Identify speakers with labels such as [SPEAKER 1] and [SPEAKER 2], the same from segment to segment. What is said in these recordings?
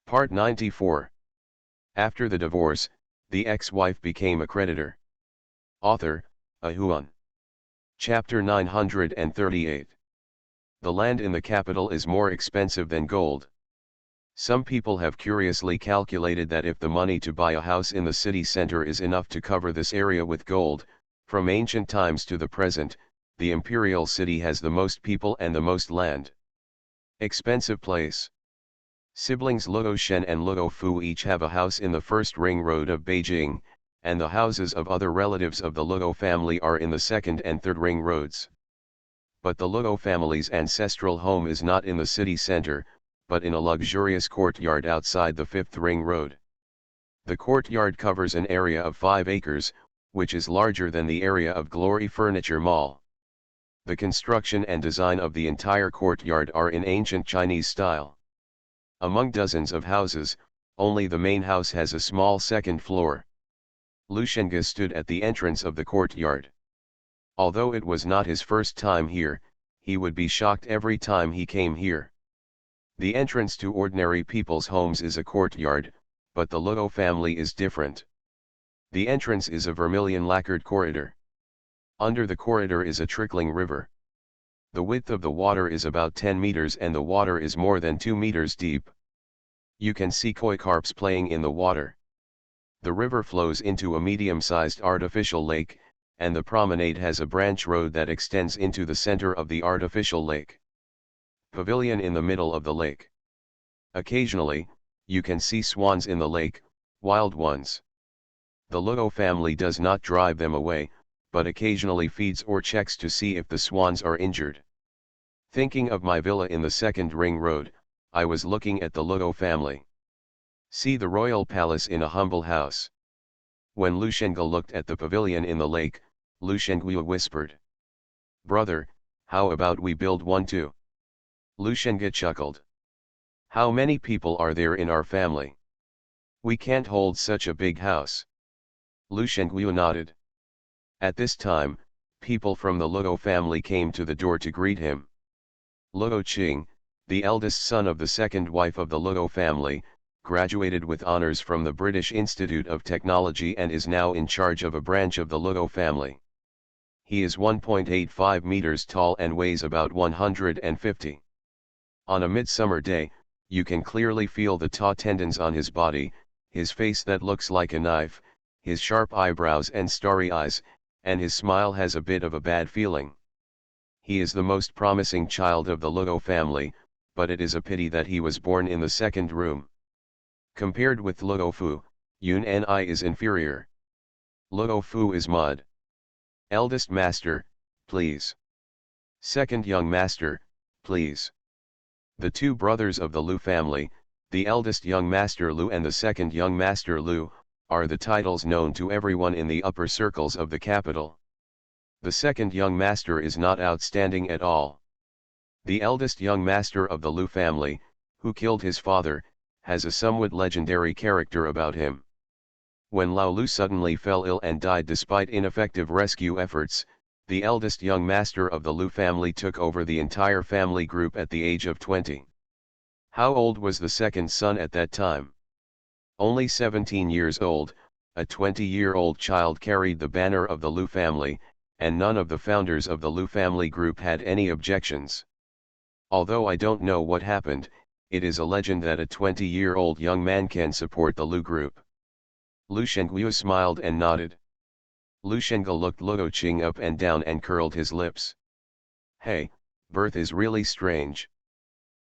[SPEAKER 1] Part 94. After the divorce, the ex-wife became a creditor. Author, Ahuan. Chapter 938. The land in the capital is more expensive than gold. Some people have curiously calculated that if the money to buy a house in the city center is enough to cover this area with gold, from ancient times to the present, the imperial city has the most people and the most land. Expensive place. Siblings Luo Shen and Luo Fu each have a house in the first ring road of Beijing, and the houses of other relatives of the Luo family are in the second and third ring roads. But the Luo family's ancestral home is not in the city center, but in a luxurious courtyard outside the fifth ring road. The courtyard covers an area of 5 acres, which is larger than the area of Glory Furniture Mall. The construction and design of the entire courtyard are in ancient Chinese style. Among dozens of houses, only the main house has a small second floor. Lu Shengge stood at the entrance of the courtyard. Although it was not his first time here, he would be shocked every time he came here. The entrance to ordinary people's homes is a courtyard, but the Luo family is different. The entrance is a vermilion lacquered corridor. Under the corridor is a trickling river. The width of the water is about 10 meters and the water is more than 2 meters deep. You can see koi carps playing in the water. The river flows into a medium-sized artificial lake, and the promenade has a branch road that extends into the center of the artificial lake. Pavilion in the middle of the lake. Occasionally, you can see swans in the lake, wild ones. The Luo family does not drive them away, but occasionally feeds or checks to see if the swans are injured. Thinking of my villa in the second ring road, I was looking at the Luo family. See the royal palace in a humble house. When Lu Shengge looked at the pavilion in the lake, Lu Shengge whispered, "Brother, how about we build one too?" Lu Shengge chuckled. "How many people are there in our family? We can't hold such a big house." Lu Shengge nodded. At this time, people from the Luo family came to the door to greet him. Luo Qing, the eldest son of the second wife of the Luo family, graduated with honors from the British Institute of Technology and is now in charge of a branch of the Luo family. He is 1.85 meters tall and weighs about 150. On a midsummer day, you can clearly feel the taut tendons on his body, his face that looks like a knife, his sharp eyebrows and starry eyes, and his smile has a bit of a bad feeling. He is the most promising child of the Luo family, but it is a pity that he was born in the second room. Compared with Luo Fu, Yun Ni is inferior. Luo Fu is mud. Eldest master, please. Second young master, please. The two brothers of the Lu family, the eldest young master Lu and the second young master Lu, are the titles known to everyone in the upper circles of the capital. The second young master is not outstanding at all. The eldest young master of the Lu family, who killed his father, has a somewhat legendary character about him. When Lao Lu suddenly fell ill and died despite ineffective rescue efforts, the eldest young master of the Lu family took over the entire family group at the age of 20. How old was the second son at that time? Only 17 years old. A 20-year-old child carried the banner of the Lu family, and none of the founders of the Lu family group had any objections. Although I don't know what happened, it is a legend that a 20-year-old young man can support the Lu group. Lu Shengge smiled and nodded. Lu Shengge looked Luo Qing up and down and curled his lips. Hey, birth is really strange.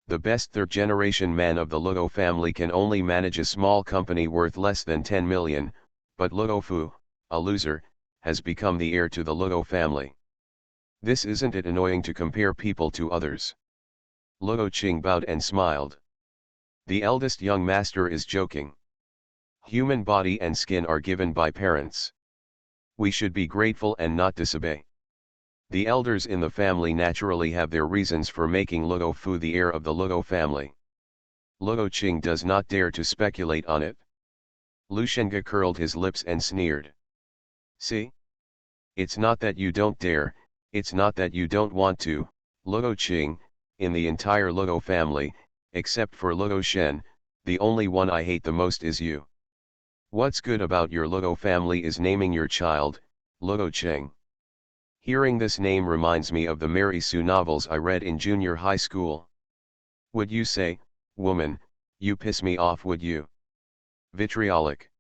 [SPEAKER 1] The best third-generation man of the Luo family can only manage a small company worth less than 10 million, but Luo Fu, a loser, has become the heir to the Luo family. This isn't it annoying to compare people to others? Luo Qing bowed and smiled. The eldest young master is joking. Human body and skin are given by parents. We should be grateful and not disobey. The elders in the family naturally have their reasons for making Luo Fu the heir of the Luo family. Luo Qing does not dare to speculate on it. Lu Shengge curled his lips and sneered. See? It's not that you don't dare, it's not that you don't want to, Luo Qing, in the entire Luo family, except for Luo Shen, the only one I hate the most is you. What's good about your Lugo family is naming your child, Lugo Cheng. Hearing this name reminds me of the Mary Sue novels I read in junior high school. Would you say, woman, you piss me off, would you? Vitriolic.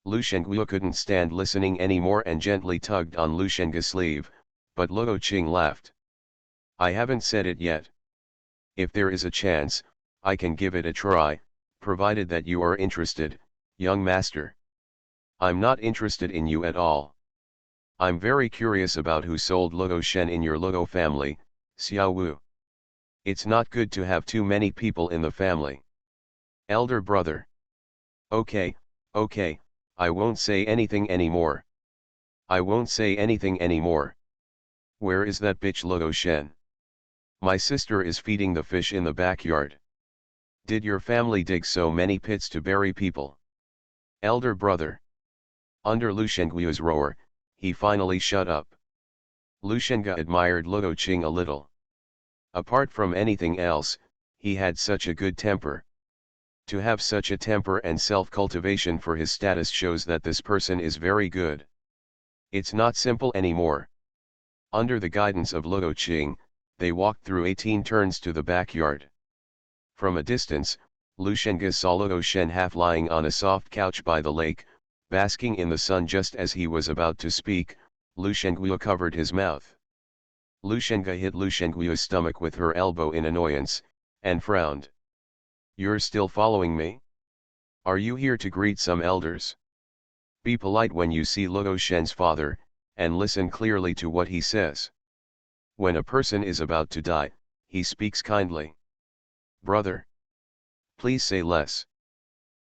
[SPEAKER 1] Lu Shengguo couldn't stand listening anymore and gently tugged on Lu Shengguo's sleeve, but Luo Qing laughed. I haven't said it yet. If there is a chance, I can give it a try, provided that you are interested, young master. I'm not interested in you at all. I'm very curious about who sold Luo Shen in your Luo family, Xiao Wu. It's not good to have too many people in the family. Elder brother. Okay, I won't say anything anymore. I won't say anything anymore. Where is that bitch Luo Shen? My sister is feeding the fish in the backyard. Did your family dig so many pits to bury people? Elder brother. Under Lu Shengguo's roar, he finally shut up. Lu Shengguo admired Luo Qing a little. Apart from anything else, he had such a good temper. To have such a temper and self-cultivation for his status shows that this person is very good. It's not simple anymore. Under the guidance of Luo Qing, they walked through 18 turns to the backyard. From a distance, Lu Shengguo saw Luo Shen half lying on a soft couch by the lake, basking in the sun. Just as he was about to speak, Lu Shengguo covered his mouth. Lu Shengguo hit Lu Shengguo's stomach with her elbow in annoyance, and frowned. You're still following me? Are you here to greet some elders? Be polite when you see Luo Shen's father, and listen clearly to what he says. When a person is about to die, he speaks kindly. Brother. Please say less.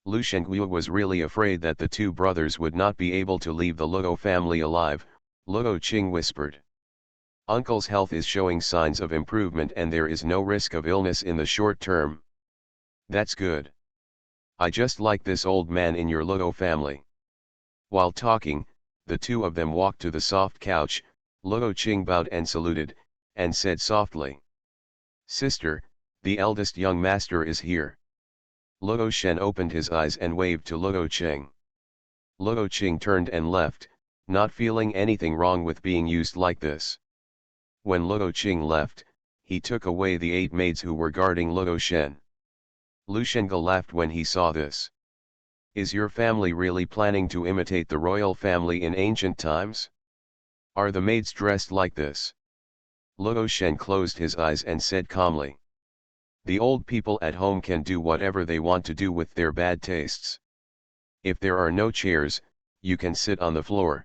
[SPEAKER 1] Lu Shengguo was really afraid that the two brothers would not be able to leave the Luo family alive. Luo Qing whispered. Uncle's health is showing signs of improvement and there is no risk of illness in the short term. That's good. I just like this old man in your Luo family. While talking, the two of them walked to the soft couch. Luo Qing bowed and saluted, and said softly. Sister, the eldest young master is here. Luo Shen opened his eyes and waved to Luo Qing. Luo Qing turned and left, not feeling anything wrong with being used like this. When Luo Qing left, he took away the 8 maids who were guarding Luo Shen. Lu Shengguo laughed when he saw this. Is your family really planning to imitate the royal family in ancient times? Are the maids dressed like this? Luo Shen closed his eyes and said calmly. The old people at home can do whatever they want to do with their bad tastes. If there are no chairs, you can sit on the floor.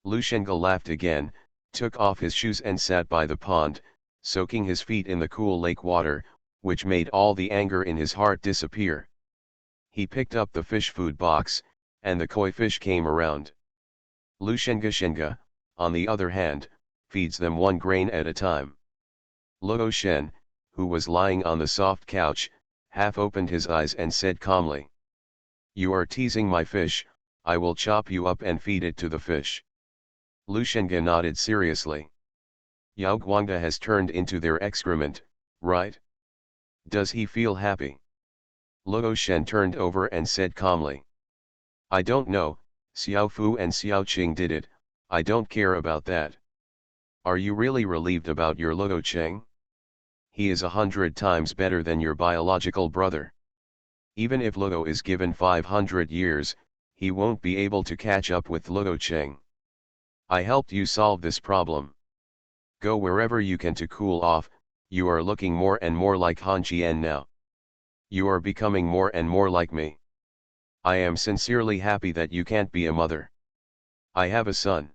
[SPEAKER 1] Lu Shengguo laughed again, took off his shoes and sat by the pond, soaking his feet in the cool lake water, which made all the anger in his heart disappear. He picked up the fish food box, and the koi fish came around. Lu Shengguo, on the other hand, feeds them 1 grain at a time. Luo Shen, who was lying on the soft couch, half opened his eyes and said calmly. You are teasing my fish, I will chop you up and feed it to the fish. Lu Shengguo nodded seriously. Yao Guangda has turned into their excrement, right? Does he feel happy? Luo Shen turned over and said calmly. I don't know, Xiao Fu and Xiao Qing did it, I don't care about that. Are you really relieved about your Luo Qing? He is 100 times better than your biological brother. Even if Luo is given 500 years, he won't be able to catch up with Luo Qing. I helped you solve this problem. Go wherever you can to cool off, you are looking more and more like Han Qian now. You are becoming more and more like me. I am sincerely happy that you can't be a mother. I have a son.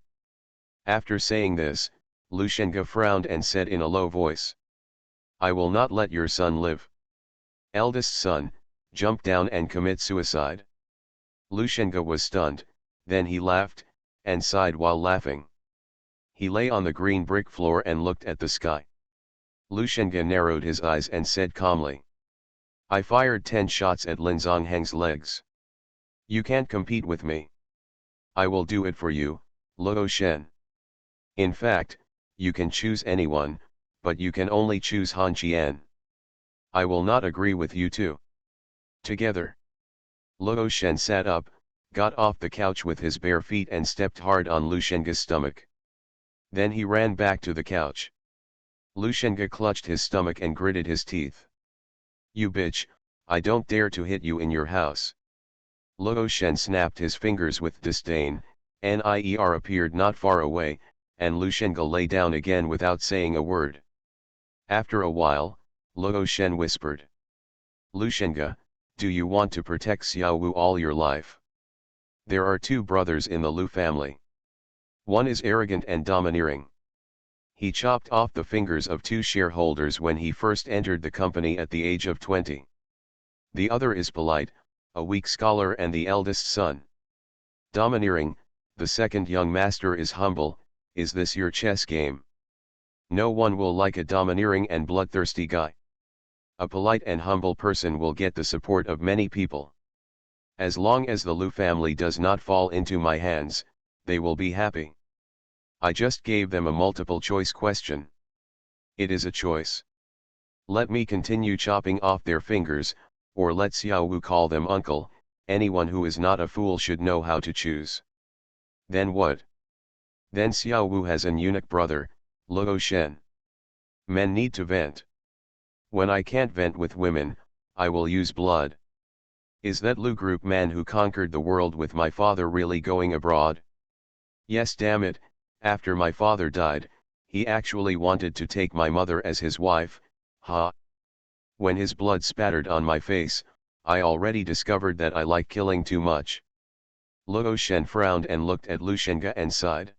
[SPEAKER 1] After saying this, Lu Shengguo frowned and said in a low voice. I will not let your son live. Eldest son, jump down and commit suicide. Lu Shengguo was stunned, then he laughed, and sighed while laughing. He lay on the green brick floor and looked at the sky. Lu Shengguo narrowed his eyes and said calmly. I fired 10 shots at Lin Zongheng's legs. You can't compete with me. I will do it for you, Luo Shen. In fact, you can choose anyone, but you can only choose Han Qian. I will not agree with you too. Together. Luo Shen sat up, got off the couch with his bare feet and stepped hard on Lu Shenge's stomach. Then he ran back to the couch. Lu Shenge clutched his stomach and gritted his teeth. "You bitch, I don't dare to hit you in your house." Luo Shen snapped his fingers with disdain. Nier appeared not far away, and Lu Shenge lay down again without saying a word. After a while, Luo Shen whispered. "Lu Shenge, do you want to protect Xiao Wu all your life? There are two brothers in the Lu family. One is arrogant and domineering. He chopped off the fingers of two shareholders when he first entered the company at the age of 20. The other is polite, a weak scholar and the eldest son. Domineering, the second young master is humble. Is this your chess game? No one will like a domineering and bloodthirsty guy. A polite and humble person will get the support of many people. As long as the Lu family does not fall into my hands, they will be happy. I just gave them a multiple choice question. It is a choice. Let me continue chopping off their fingers, or let Xiao Wu call them uncle. Anyone who is not a fool should know how to choose." "Then what?" "Then Xiao Wu has an eunuch brother, Luo Shen. Men need to vent. When I can't vent with women, I will use blood. Is that Lu group man who conquered the world with my father really going abroad? Yes, damn it, after my father died, he actually wanted to take my mother as his wife, ha. When his blood spattered on my face, I already discovered that I like killing too much." Luo Shen frowned and looked at Lu Shenge and sighed.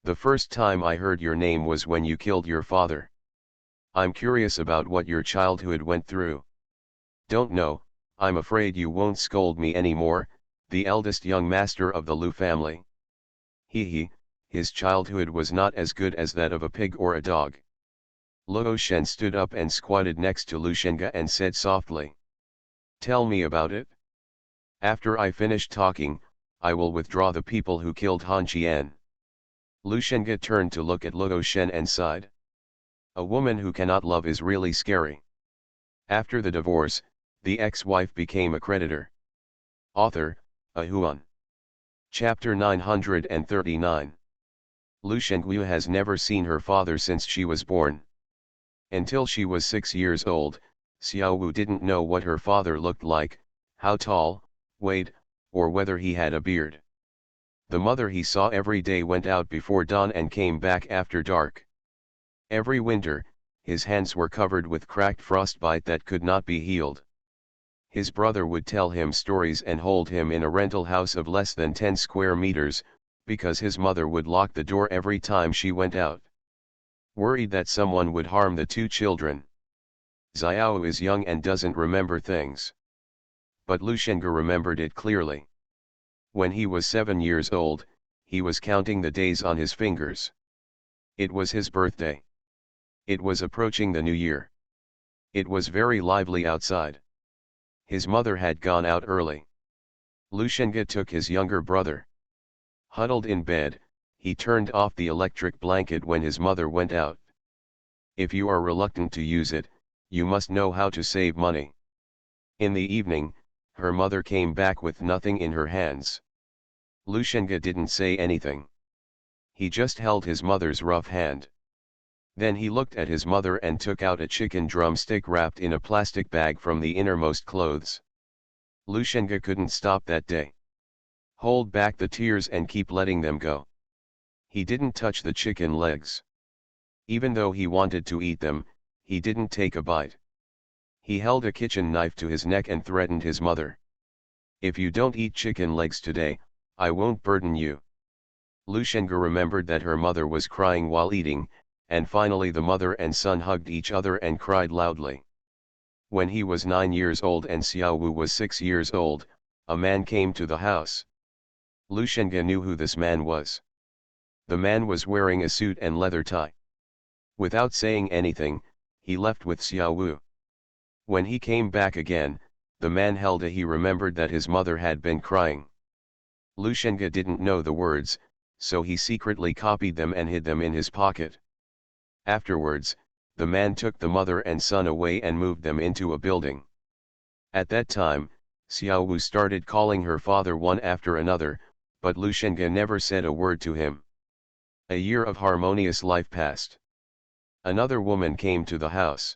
[SPEAKER 1] "The first time I heard your name was when you killed your father. I'm curious about what your childhood went through." "Don't know, I'm afraid you won't scold me anymore, the eldest young master of the Lu family." He, his childhood was not as good as that of a pig or a dog." Luo Shen stood up and squatted next to Lu Shenge and said softly. "Tell me about it. After I finish talking, I will withdraw the people who killed Han Qian." Lu Shenge turned to look at Luo Shen and sighed. "A woman who cannot love is really scary." After the divorce, the ex-wife became a creditor. Author, Ahuan. Chapter 939. Lu Shengyu has never seen her father since she was born. Until she was 6 years old, Xiao Wu didn't know what her father looked like, how tall, weighed, or whether he had a beard. The mother he saw every day went out before dawn and came back after dark. Every winter, his hands were covered with cracked frostbite that could not be healed. His brother would tell him stories and hold him in a rental house of less than 10 square meters, because his mother would lock the door every time she went out. Worried that someone would harm the two children. Xiao is young and doesn't remember things. But Lu Shenge remembered it clearly. When he was 7 years old, he was counting the days on his fingers. It was his birthday. It was approaching the new year. It was very lively outside. His mother had gone out early. Lu Shenge took his younger brother. Huddled in bed, he turned off the electric blanket when his mother went out. If you are reluctant to use it, you must know how to save money. In the evening, her mother came back with nothing in her hands. Lu Shenge didn't say anything. He just held his mother's rough hand. Then he looked at his mother and took out a chicken drumstick wrapped in a plastic bag from the innermost clothes. Lu Shenge couldn't stop that day. Hold back the tears and keep letting them go. He didn't touch the chicken legs. Even though he wanted to eat them, he didn't take a bite. He held a kitchen knife to his neck and threatened his mother. "If you don't eat chicken legs today, I won't burden you." Lu Shenge remembered that her mother was crying while eating, and finally the mother and son hugged each other and cried loudly. When he was 9 years old and Xiao Wu was 6 years old, a man came to the house. Lu Shenge knew who this man was. The man was wearing a suit and leather tie. Without saying anything, he left with Xiao Wu. When he came back again, the man held he remembered that his mother had been crying. Lu Shenge didn't know the words, so he secretly copied them and hid them in his pocket. Afterwards, the man took the mother and son away and moved them into a building. At that time, Xiaowu started calling her father one after another, but Lu Shenge never said a word to him. A year of harmonious life passed. Another woman came to the house.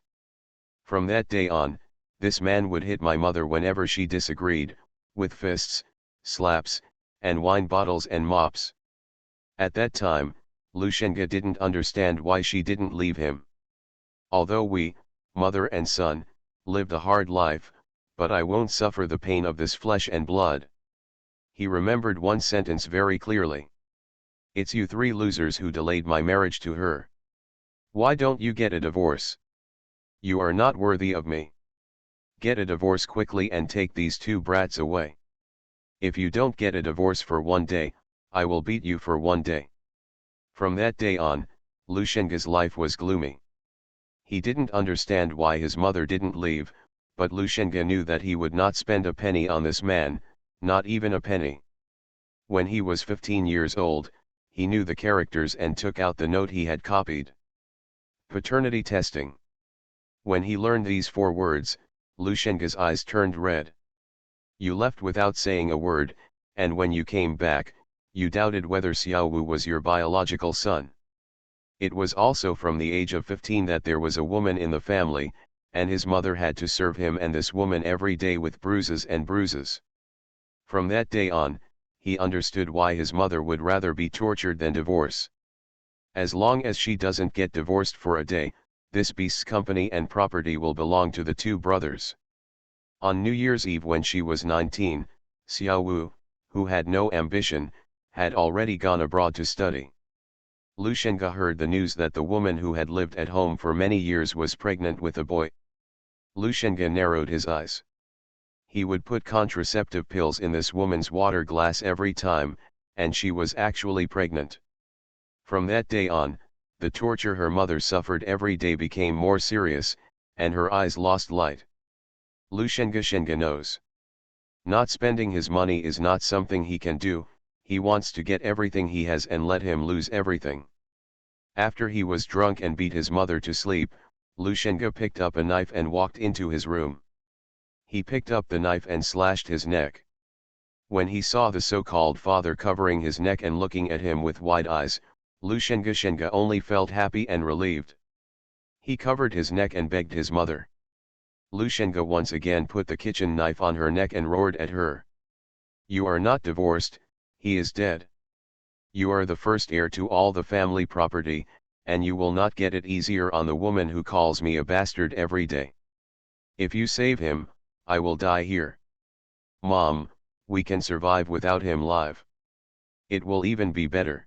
[SPEAKER 1] From that day on, this man would hit my mother whenever she disagreed, with fists, slaps, and wine bottles and mops. At that time, Lu Shenge didn't understand why she didn't leave him. Although we, mother and son, lived a hard life, but I won't suffer the pain of this flesh and blood. He remembered one sentence very clearly. It's you three losers who delayed my marriage to her. Why don't you get a divorce? You are not worthy of me. Get a divorce quickly and take these two brats away. If you don't get a divorce for one day, I will beat you for one day. From that day on, Lu Shenge's life was gloomy. He didn't understand why his mother didn't leave, but Lu Shenge knew that he would not spend a penny on this man, not even a penny. When he was 15 years old, he knew the characters and took out the note he had copied. Paternity testing. When he learned these 4 words, Lu Shenge's eyes turned red. You left without saying a word, and when you came back, you doubted whether Xiaowu was your biological son. It was also from the age of 15 that there was a woman in the family, and his mother had to serve him and this woman every day with bruises and bruises. From that day on, he understood why his mother would rather be tortured than divorce. As long as she doesn't get divorced for a day, this beast's company and property will belong to the 2 brothers. On New Year's Eve when she was 19, Xiaowu, who had no ambition, had already gone abroad to study. Lu Shenge heard the news that the woman who had lived at home for many years was pregnant with a boy. Lu Shenge narrowed his eyes. He would put contraceptive pills in this woman's water glass every time, and she was actually pregnant. From that day on, the torture her mother suffered every day became more serious, and her eyes lost light. Lu Shenge knows. Not spending his money is not something he can do, he wants to get everything he has and let him lose everything. After he was drunk and beat his mother to sleep, Lu Shenge picked up a knife and walked into his room. He picked up the knife and slashed his neck. When he saw the so-called father covering his neck and looking at him with wide eyes, Lu Shenge only felt happy and relieved. He covered his neck and begged his mother. Lu Shenge once again put the kitchen knife on her neck and roared at her. You are not divorced, he is dead. You are the first heir to all the family property, and you will not get it easier on the woman who calls me a bastard every day. If you save him, I will die here. Mom, we can survive without him live. It will even be better.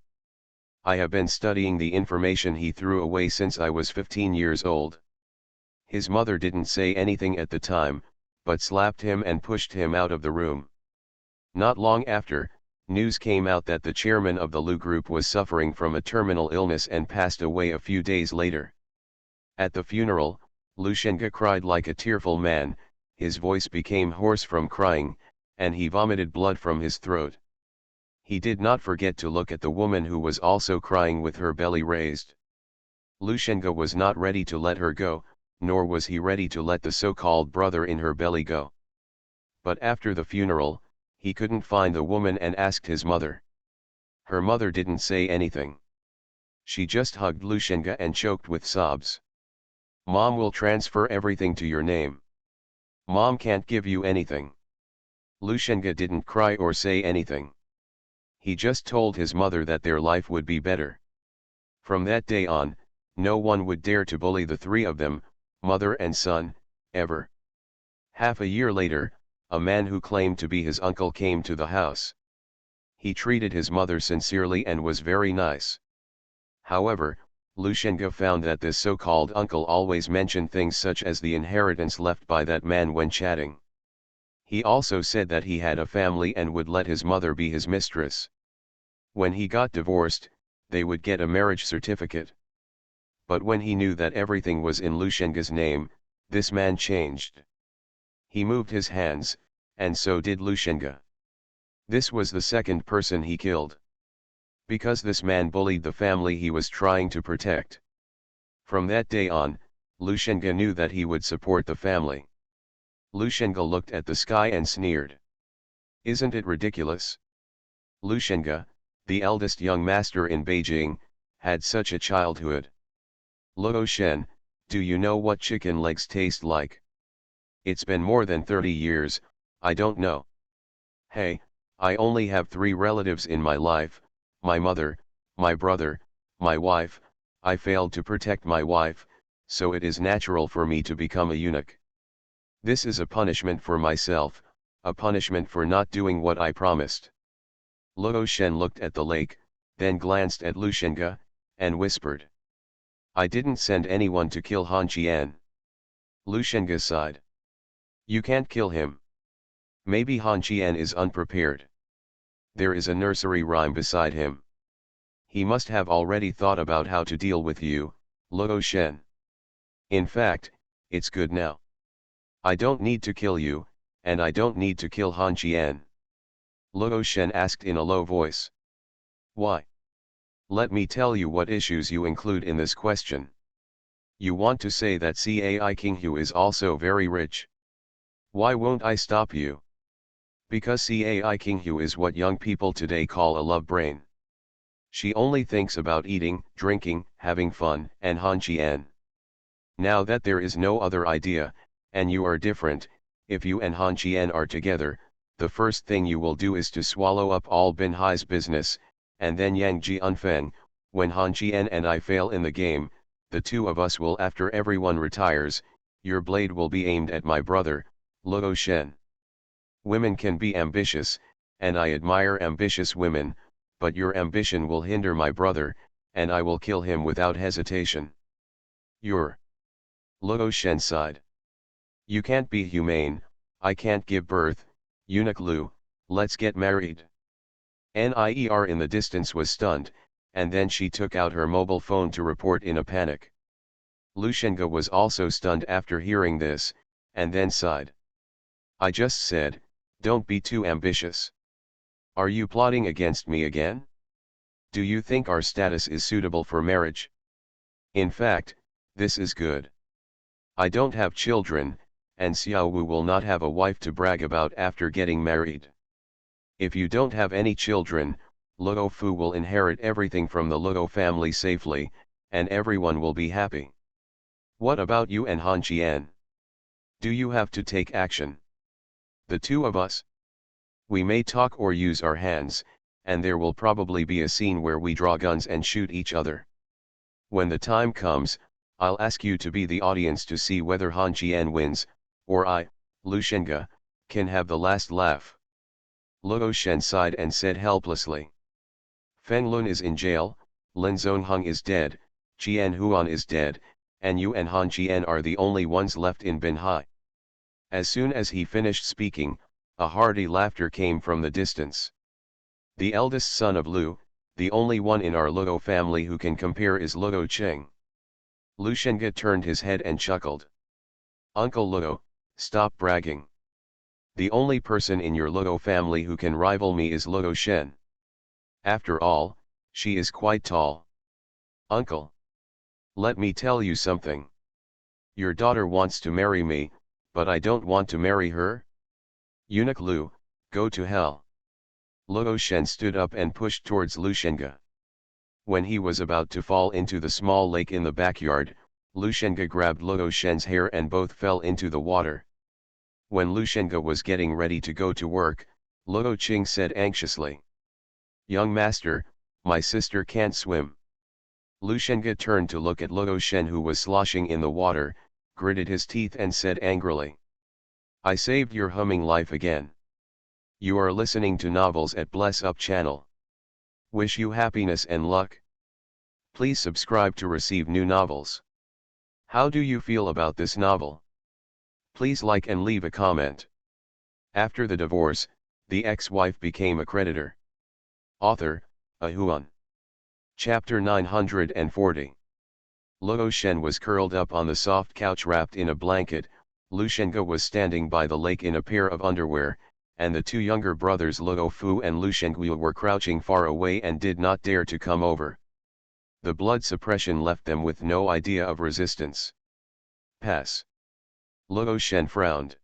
[SPEAKER 1] I have been studying the information he threw away since I was 15 years old. His mother didn't say anything at the time, but slapped him and pushed him out of the room. Not long after, news came out that the chairman of the Lu Group was suffering from a terminal illness and passed away a few days later. At the funeral, Lu Shenge cried like a tearful man, his voice became hoarse from crying, and he vomited blood from his throat. He did not forget to look at the woman who was also crying with her belly raised. Lu Shenge was not ready to let her go, nor was he ready to let the so-called brother in her belly go. But after the funeral, he couldn't find the woman and asked his mother. Her mother didn't say anything. She just hugged Lu Shenge and choked with sobs. Mom will transfer everything to your name. Mom can't give you anything. Lu Shenge didn't cry or say anything. He just told his mother that their life would be better. From that day on, no one would dare to bully the 3 of them, mother and son, ever. Half a year later, a man who claimed to be his uncle came to the house. He treated his mother sincerely and was very nice. However, Lu Shenge found that this so-called uncle always mentioned things such as the inheritance left by that man when chatting. He also said that he had a family and would let his mother be his mistress. When he got divorced, they would get a marriage certificate. But when he knew that everything was in Lu Shenge's name, this man changed. He moved his hands, and so did Lu Shenge. This was the second person he killed. Because this man bullied the family he was trying to protect. From that day on, Lu Shenge knew that he would support the family. Lushenga looked at the sky and sneered. Isn't it ridiculous? Lushenga, the eldest young master in Beijing, had such a childhood. Luo Shen, do you know what chicken legs taste like? It's been more than 30 years, I don't know. Hey, I only have 3 relatives in my life, my mother, my brother, my wife. I failed to protect my wife, so it is natural for me to become a eunuch. This is a punishment for myself, a punishment for not doing what I promised. Luo Shen looked at the lake, then glanced at Lushenga, and whispered. I didn't send anyone to kill Han Qian. Lushenga sighed. You can't kill him. Maybe Han Qian is unprepared. There is a nursery rhyme beside him. He must have already thought about how to deal with you, Luo Shen. In fact, it's good now. I don't need to kill you, and I don't need to kill Han Qian. Luo Shen asked in a low voice. Why? Let me tell you what issues you include in this question. You want to say that Cai Qinghu is also very rich. Why won't I stop you? Because Cai Qinghu is what young people today call a love brain. She only thinks about eating, drinking, having fun, and Han Qian. Now that there is no other idea, and you are different, if you and Han Qian are together, the first thing you will do is to swallow up all Bin Hai's business, and then Yang Jianfeng, when Han Qian and I fail in the game, the two of us will after everyone retires, your blade will be aimed at my brother, Luo Shen. Women can be ambitious, and I admire ambitious women, but your ambition will hinder my brother, and I will kill him without hesitation. Luo Shen sighed. You can't be humane, I can't give birth, eunuch Lu, let's get married. Nier in the distance was stunned, and then she took out her mobile phone to report in a panic. Lushenga was also stunned after hearing this, and then sighed. I just said, don't be too ambitious. Are you plotting against me again? Do you think our status is suitable for marriage? In fact, this is good. I don't have children, and Xiao Wu will not have a wife to brag about after getting married. If you don't have any children, Luo Fu will inherit everything from the Luo family safely, and everyone will be happy. What about you and Han Qian? Do you have to take action? The two of us? We may talk or use our hands, and there will probably be a scene where we draw guns and shoot each other. When the time comes, I'll ask you to be the audience to see whether Han Qian wins, or I, Lushenga, can have the last laugh. Luo Shen sighed and said helplessly. Feng Lun is in jail, Lin Zongheng is dead, Qian Huan is dead, and you and Han Qian are the only ones left in Bin Hai. As soon as he finished speaking, a hearty laughter came from the distance. The eldest son of Lu, the only one in our Luo family who can compare is Luo Cheng. Lushenga turned his head and chuckled. Uncle Luo, stop bragging. The only person in your Luo family who can rival me is Luo Shen. After all, she is quite tall. Uncle, let me tell you something. Your daughter wants to marry me, but I don't want to marry her. Eunuch Lu, go to hell. Luo Shen stood up and pushed towards Lushenga. When he was about to fall into the small lake in the backyard, Lushenga grabbed Luo Shen's hair and both fell into the water. When Lushenga was getting ready to go to work, Luo Qing said anxiously. Young master, my sister can't swim. Lushenga turned to look at Luo Shen who was sloshing in the water, gritted his teeth and said angrily. I saved your humming life again. You are listening to novels at Bless Up channel. Wish you happiness and luck. Please subscribe to receive new novels. How do you feel about this novel? Please like and leave a comment. After the divorce, the ex-wife became a creditor. Author, Ahuan. Chapter 940. Luo Shen was curled up on the soft couch wrapped in a blanket, Lushenga was standing by the lake in a pair of underwear, and the two younger brothers Luo Fu and Lushengui were crouching far away and did not dare to come over. The blood suppression left them with no idea of resistance. Pass. Luo Shen frowned.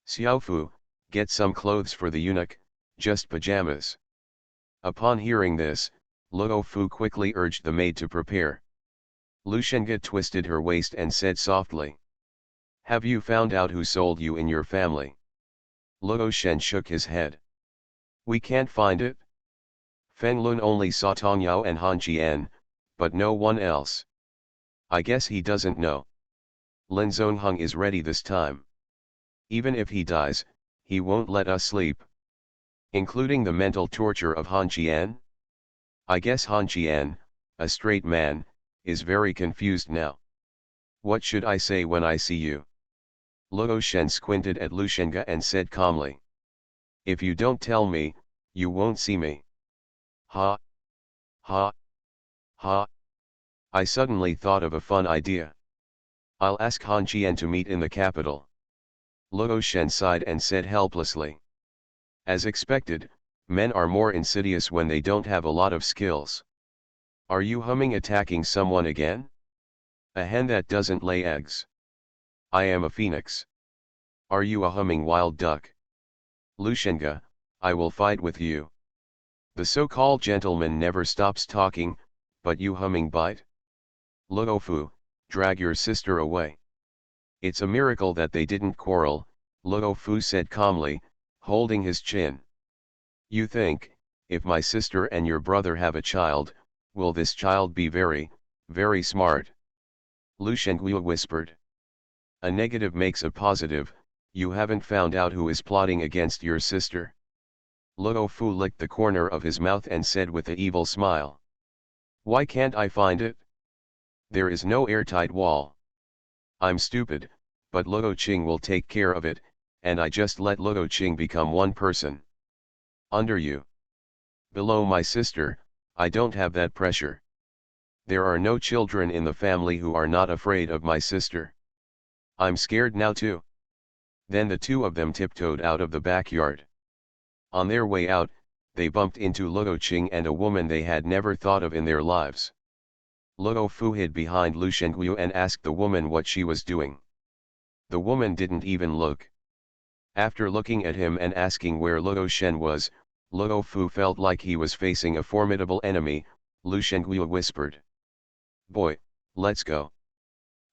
[SPEAKER 1] Xiaofu, get some clothes for the eunuch, just pajamas. Upon hearing this, Luo Fu quickly urged the maid to prepare. Lu Shengge twisted her waist and said softly. Have you found out who sold you in your family? Luo Shen shook his head. We can't find it. Feng Lun only saw Tong Yao and Han Qian, but no one else. I guess he doesn't know. Lin Zongheng is ready this time. Even if he dies, he won't let us sleep. Including the mental torture of Han Qian? I guess Han Qian, a straight man, is very confused now. What should I say when I see you? Luo Shen squinted at Lu Shengge and said calmly. If you don't tell me, you won't see me. Ha! Ha! Ha! I suddenly thought of a fun idea. I'll ask Han Qian to meet in the capital. Luo Shen sighed and said helplessly. As expected, men are more insidious when they don't have a lot of skills. Are you humming attacking someone again? A hen that doesn't lay eggs. I am a phoenix. Are you a humming wild duck? Lu Shengge, I will fight with you. The so-called gentleman never stops talking, but you humming bite? Luo Fu, drag your sister away. It's a miracle that they didn't quarrel, Luo Fu said calmly, holding his chin. You think, if my sister and your brother have a child, will this child be very, very smart? Lu Shenggue whispered. A negative makes a positive, you haven't found out who is plotting against your sister? Luo Fu licked the corner of his mouth and said with an evil smile. Why can't I find it? There is no airtight wall. I'm stupid, but Luo Qing will take care of it, and I just let Luo Qing become one person. Under you. Below my sister, I don't have that pressure. There are no children in the family who are not afraid of my sister. I'm scared now too. Then the two of them tiptoed out of the backyard. On their way out, they bumped into Luo Qing and a woman they had never thought of in their lives. Luo Fu hid behind Lu Shenggue and asked the woman what she was doing. The woman didn't even look. After looking at him and asking where Luo Shen was, Luo Fu felt like he was facing a formidable enemy. Lu Shenggue whispered. Boy, let's go.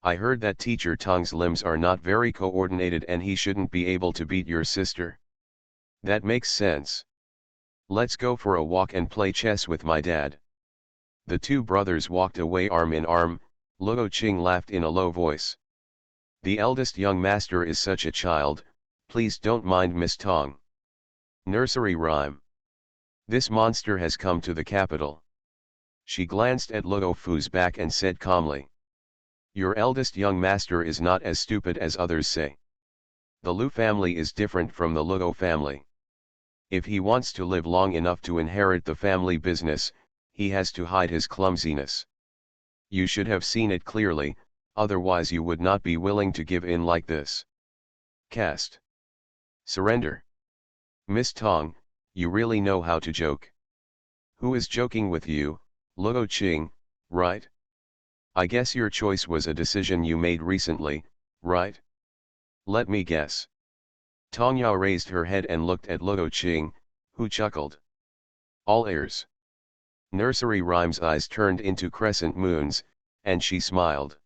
[SPEAKER 1] I heard that teacher Tong's limbs are not very coordinated and he shouldn't be able to beat your sister. That makes sense. Let's go for a walk and play chess with my dad. The two brothers walked away arm in arm. Luo Qing laughed in a low voice. The eldest young master is such a child, please don't mind Miss Tong. Nursery rhyme. This monster has come to the capital. She glanced at Luo Fu's back and said calmly. Your eldest young master is not as stupid as others say. The Lu family is different from the Luo family. If he wants to live long enough to inherit the family business, he has to hide his clumsiness. You should have seen it clearly, otherwise you would not be willing to give in like this. Cast. Surrender. Miss Tong, you really know how to joke. Who is joking with you, Luo Qing, right? I guess your choice was a decision you made recently, right? Let me guess. Tong Yao raised her head and looked at Luo Qing, who chuckled. All ears. Nursery Rhyme's eyes turned into crescent moons, and she smiled.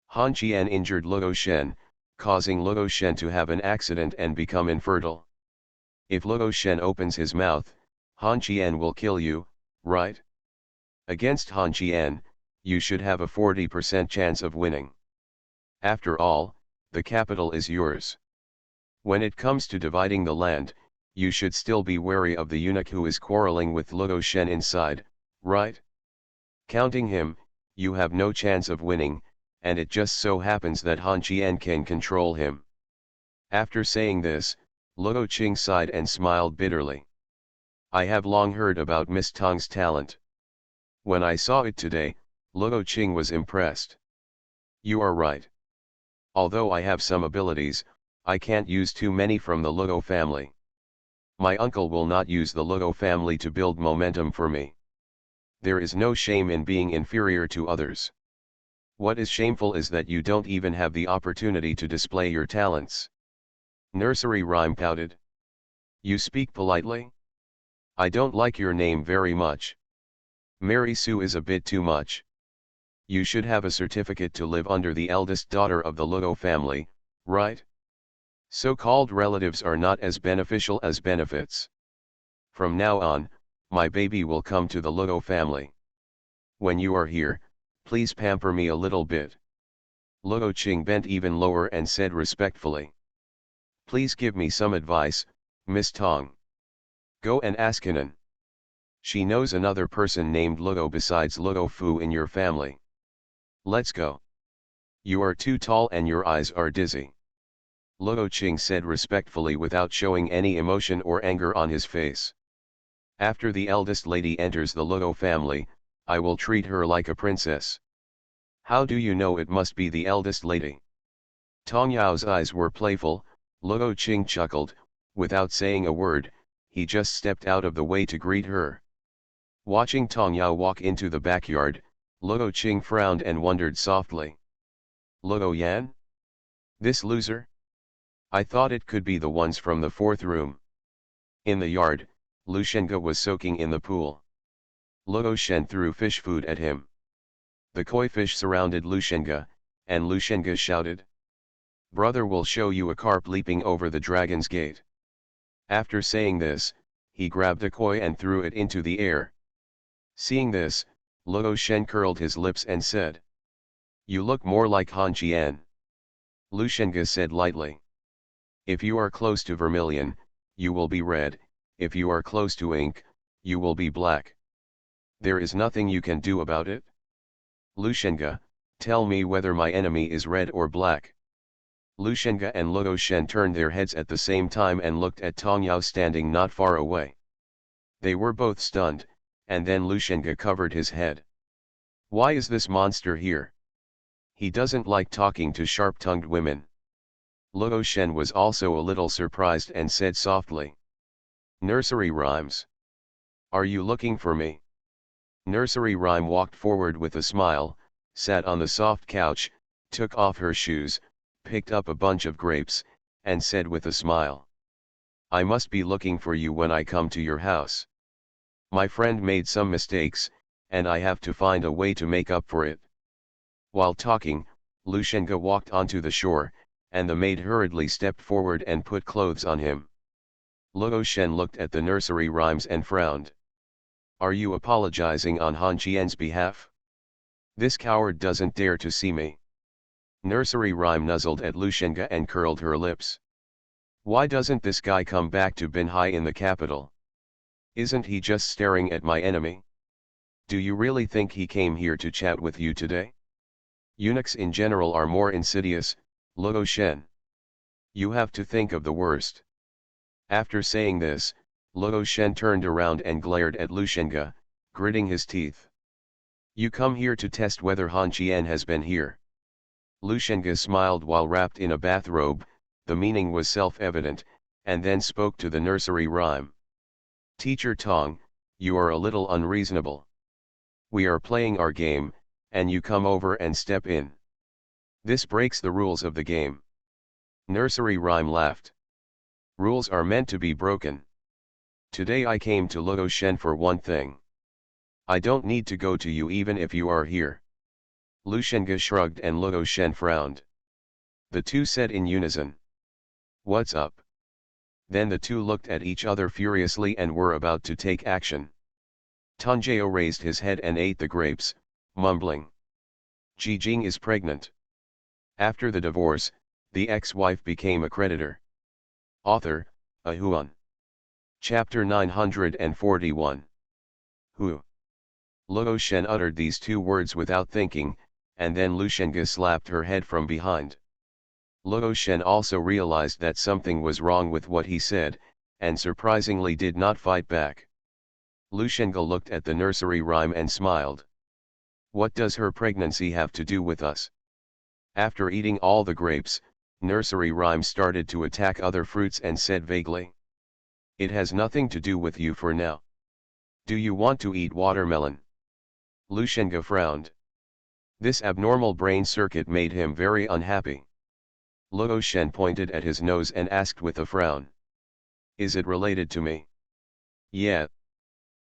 [SPEAKER 1] Han Qian injured Luo Shen, causing Luo Shen to have an accident and become infertile. If Luo Shen opens his mouth, Han Qian will kill you, right? Against Han Qian, you should have a 40% chance of winning. After all, the capital is yours. When it comes to dividing the land, you should still be wary of the eunuch who is quarreling with Luo Shen inside, right? Counting him, you have no chance of winning, and it just so happens that Han Qian can control him. After saying this, Luo Qing sighed and smiled bitterly. I have long heard about Miss Tong's talent. When I saw it today, Luo Qing was impressed. You are right. Although I have some abilities, I can't use too many from the Luo family. My uncle will not use the Luo family to build momentum for me. There is no shame in being inferior to others. What is shameful is that you don't even have the opportunity to display your talents. Nursery rhyme pouted. You speak politely? I don't like your name very much. Mary Sue is a bit too much. You should have a certificate to live under the eldest daughter of the Lugo family, right? So-called relatives are not as beneficial as benefits. From now on, my baby will come to the Lugo family. When you are here, please pamper me a little bit. Lugo Ching bent even lower and said respectfully. Please give me some advice, Miss Tong. Go and ask Kanan. She knows another person named Lugo besides Lugo Fu in your family. Let's go. You are too tall and your eyes are dizzy. Lugo Ching said respectfully without showing any emotion or anger on his face. After the eldest lady enters the Lugo family, I will treat her like a princess. How do you know it must be the eldest lady? Tong Yao's eyes were playful. Lugo Ching chuckled. Without saying a word, he just stepped out of the way to greet her. Watching Tong Yao walk into the backyard, Lugo Ching frowned and wondered softly. Lugo Yan? This loser? I thought it could be the ones from the fourth room. In the yard, Lu Shenga was soaking in the pool. Lugo Shen threw fish food at him. The koi fish surrounded Lu Shenga, and Lu Shenga shouted. Brother will show you a carp leaping over the dragon's gate. After saying this, he grabbed a koi and threw it into the air. Seeing this, Lugo Shen curled his lips and said. You look more like Han Qian. Lu Shenga said lightly. If you are close to vermilion, you will be red, if you are close to ink, you will be black. There is nothing you can do about it? Lu Shenga, tell me whether my enemy is red or black. Lu Shenga and Lugo Shen turned their heads at the same time and looked at Tong Yao standing not far away. They were both stunned, and then Lu Shenga covered his head. Why is this monster here? He doesn't like talking to sharp-tongued women. Lugo Shen was also a little surprised and said softly. Nursery rhymes. Are you looking for me? Nursery rhyme walked forward with a smile, sat on the soft couch, took off her shoes, picked up a bunch of grapes, and said with a smile. I must be looking for you when I come to your house. My friend made some mistakes, and I have to find a way to make up for it. While talking, Lu Shenga walked onto the shore, and the maid hurriedly stepped forward and put clothes on him. Lugo Shen looked at the nursery rhymes and frowned. Are you apologizing on Han Qian's behalf? This coward doesn't dare to see me. Nursery rhyme nuzzled at Lu Shenga and curled her lips. Why doesn't this guy come back to Binhai in the capital? Isn't he just staring at my enemy? Do you really think he came here to chat with you today? Eunuchs in general are more insidious, Lugo Shen. You have to think of the worst. After saying this, Lugo Shen turned around and glared at Lu Shenga, gritting his teeth. You come here to test whether Han Qian has been here. Lu Shenga smiled while wrapped in a bathrobe, the meaning was self-evident, and then spoke to the nursery rhyme. Teacher Tong, you are a little unreasonable. We are playing our game, and you come over and step in. This breaks the rules of the game. Nursery rhyme laughed. Rules are meant to be broken. Today I came to Lugo Shen for one thing. I don't need to go to you even if you are here. Lu Shenga shrugged and Lugo Shen frowned. The two said in unison. What's up? Then the two looked at each other furiously and were about to take action. Tanjeo raised his head and ate the grapes, mumbling. Ji Jing is pregnant. After the divorce, the ex-wife became a creditor. Author, Ahuan. Chapter 941. Hu. Lugo Shen uttered these two words without thinking, and then Lu Shenga slapped her head from behind. Lugo Shen also realized that something was wrong with what he said, and surprisingly did not fight back. Lu Shenga looked at the nursery rhyme and smiled. What does her pregnancy have to do with us? After eating all the grapes, nursery rhyme started to attack other fruits and said vaguely. It has nothing to do with you for now. Do you want to eat watermelon? Lu Shenga frowned. This abnormal brain circuit made him very unhappy. Luo Shen pointed at his nose and asked with a frown. Is it related to me? Yeah.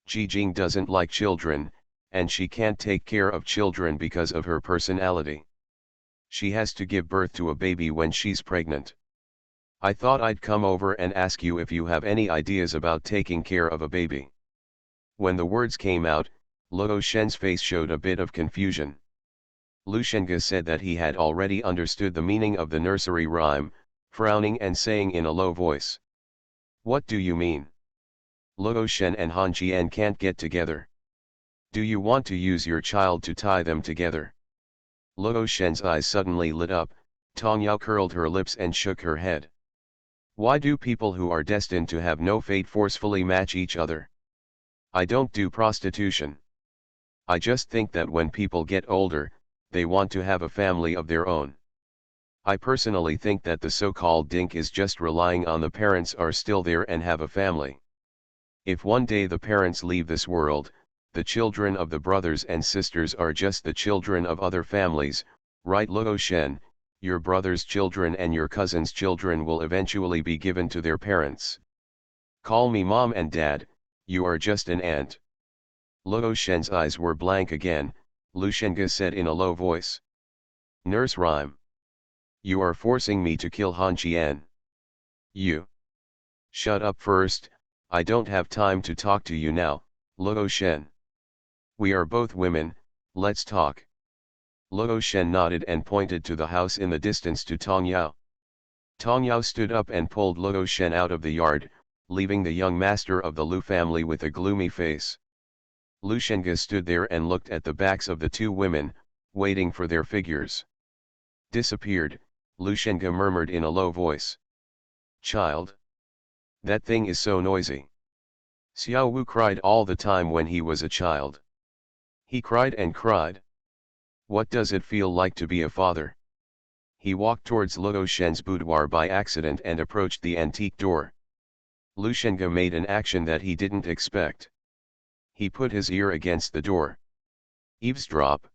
[SPEAKER 1] Jing doesn't like children, and she can't take care of children because of her personality. She has to give birth to a baby when she's pregnant. I thought I'd come over and ask you if you have any ideas about taking care of a baby. When the words came out, Luo Shen's face showed a bit of confusion. Lu Shengge said that he had already understood the meaning of the nursery rhyme, frowning and saying in a low voice. What do you mean? Luo Shen and Han Qian can't get together. Do you want to use your child to tie them together? Luo Shen's eyes suddenly lit up, Tong Yao curled her lips and shook her head. Why do people who are destined to have no fate forcefully match each other? I don't do prostitution. I just think that when people get older, they want to have a family of their own. I personally think that the so-called dink is just relying on the parents are still there and have a family. If one day the parents leave this world, the children of the brothers and sisters are just the children of other families, right? Luo Shen, your brother's children and your cousin's children will eventually be given to their parents. Call me mom and dad, you are just an aunt. Luo Shen's eyes were blank again. Lu Shengge said in a low voice. Nurse rhyme. You are forcing me to kill Han Qian. You. Shut up first, I don't have time to talk to you now, Luo Shen. We are both women, let's talk. Luo Shen nodded and pointed to the house in the distance to Tong Yao. Tong Yao stood up and pulled Luo Shen out of the yard, leaving the young master of the Lu family with a gloomy face. Lu Shengge stood there and looked at the backs of the two women, waiting for their figures. Disappeared, Lu Shengge murmured in a low voice. Child? That thing is so noisy. Xiao Wu cried all the time when he was a child. He cried and cried. What does it feel like to be a father? He walked towards Luo Shen's boudoir by accident and approached the antique door. Lu Shengge made an action that he didn't expect. He put his ear against the door. Eavesdrop.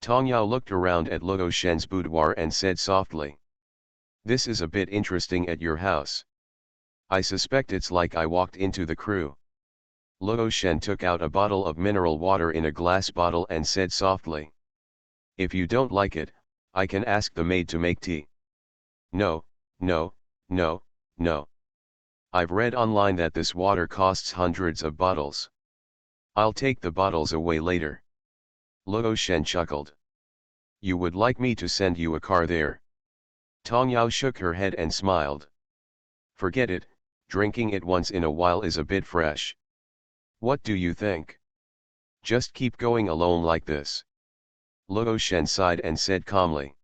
[SPEAKER 1] Tong Yao looked around at Luo Shen's boudoir and said softly. This is a bit interesting at your house. I suspect it's like I walked into the crew. Luo Shen took out a bottle of mineral water in a glass bottle and said softly. If you don't like it, I can ask the maid to make tea. No, no, no, no. I've read online that this water costs hundreds of bottles. I'll take the bottles away later. Luo Shen chuckled. You would like me to send you a car there? Tong Yao shook her head and smiled. Forget it, drinking it once in a while is a bit fresh. What do you think? Just keep going alone like this. Luo Shen sighed and said calmly.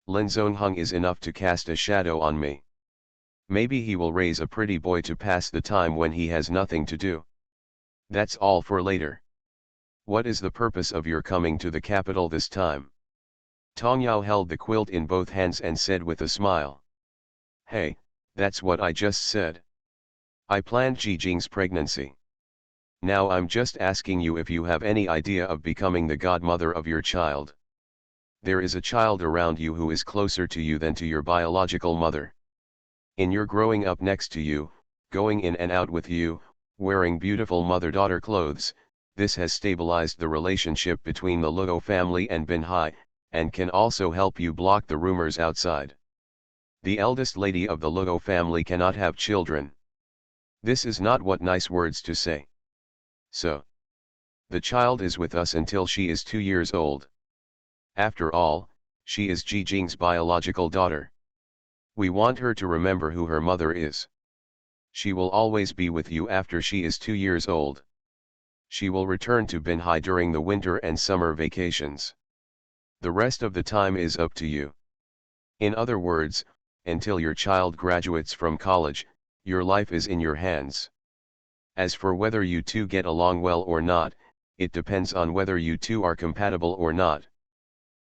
[SPEAKER 1] Lin Zongheng is enough to cast a shadow on me. Maybe he will raise a pretty boy to pass the time when he has nothing to do. That's all for later. What is the purpose of your coming to the capital this time? Tong Yao held the quilt in both hands and said with a smile. Hey, that's what I just said. I planned Jing's pregnancy. Now I'm just asking you if you have any idea of becoming the godmother of your child. There is a child around you who is closer to you than to your biological mother. In your growing up next to you, going in and out with you, wearing beautiful mother-daughter clothes, this has stabilized the relationship between the Luo family and Binhai, and can also help you block the rumors outside. The eldest lady of the Luo family cannot have children. This is not what nice words to say. So, the child is with us until she is 2 years old. After all, she is Jing's biological daughter. We want her to remember who her mother is. She will always be with you after she is 2 years old. She will return to Binhai during the winter and summer vacations. The rest of the time is up to you. In other words, until your child graduates from college, your life is in your hands. As for whether you two get along well or not, it depends on whether you two are compatible or not.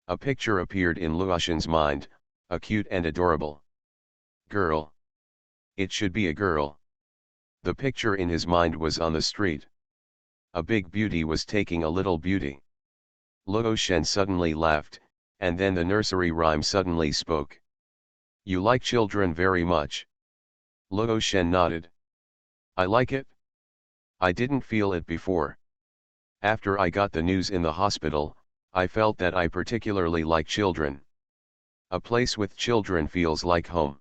[SPEAKER 1] A picture appeared in Luo Shen's mind, a cute and adorable girl. It should be a girl. The picture in his mind was on the street. A big beauty was taking a little beauty. Luo Shen suddenly laughed, and then the nursery rhyme suddenly spoke. You like children very much. Luo Shen nodded. I like it. I didn't feel it before. After I got the news in the hospital, I felt that I particularly like children. A place with children feels like home.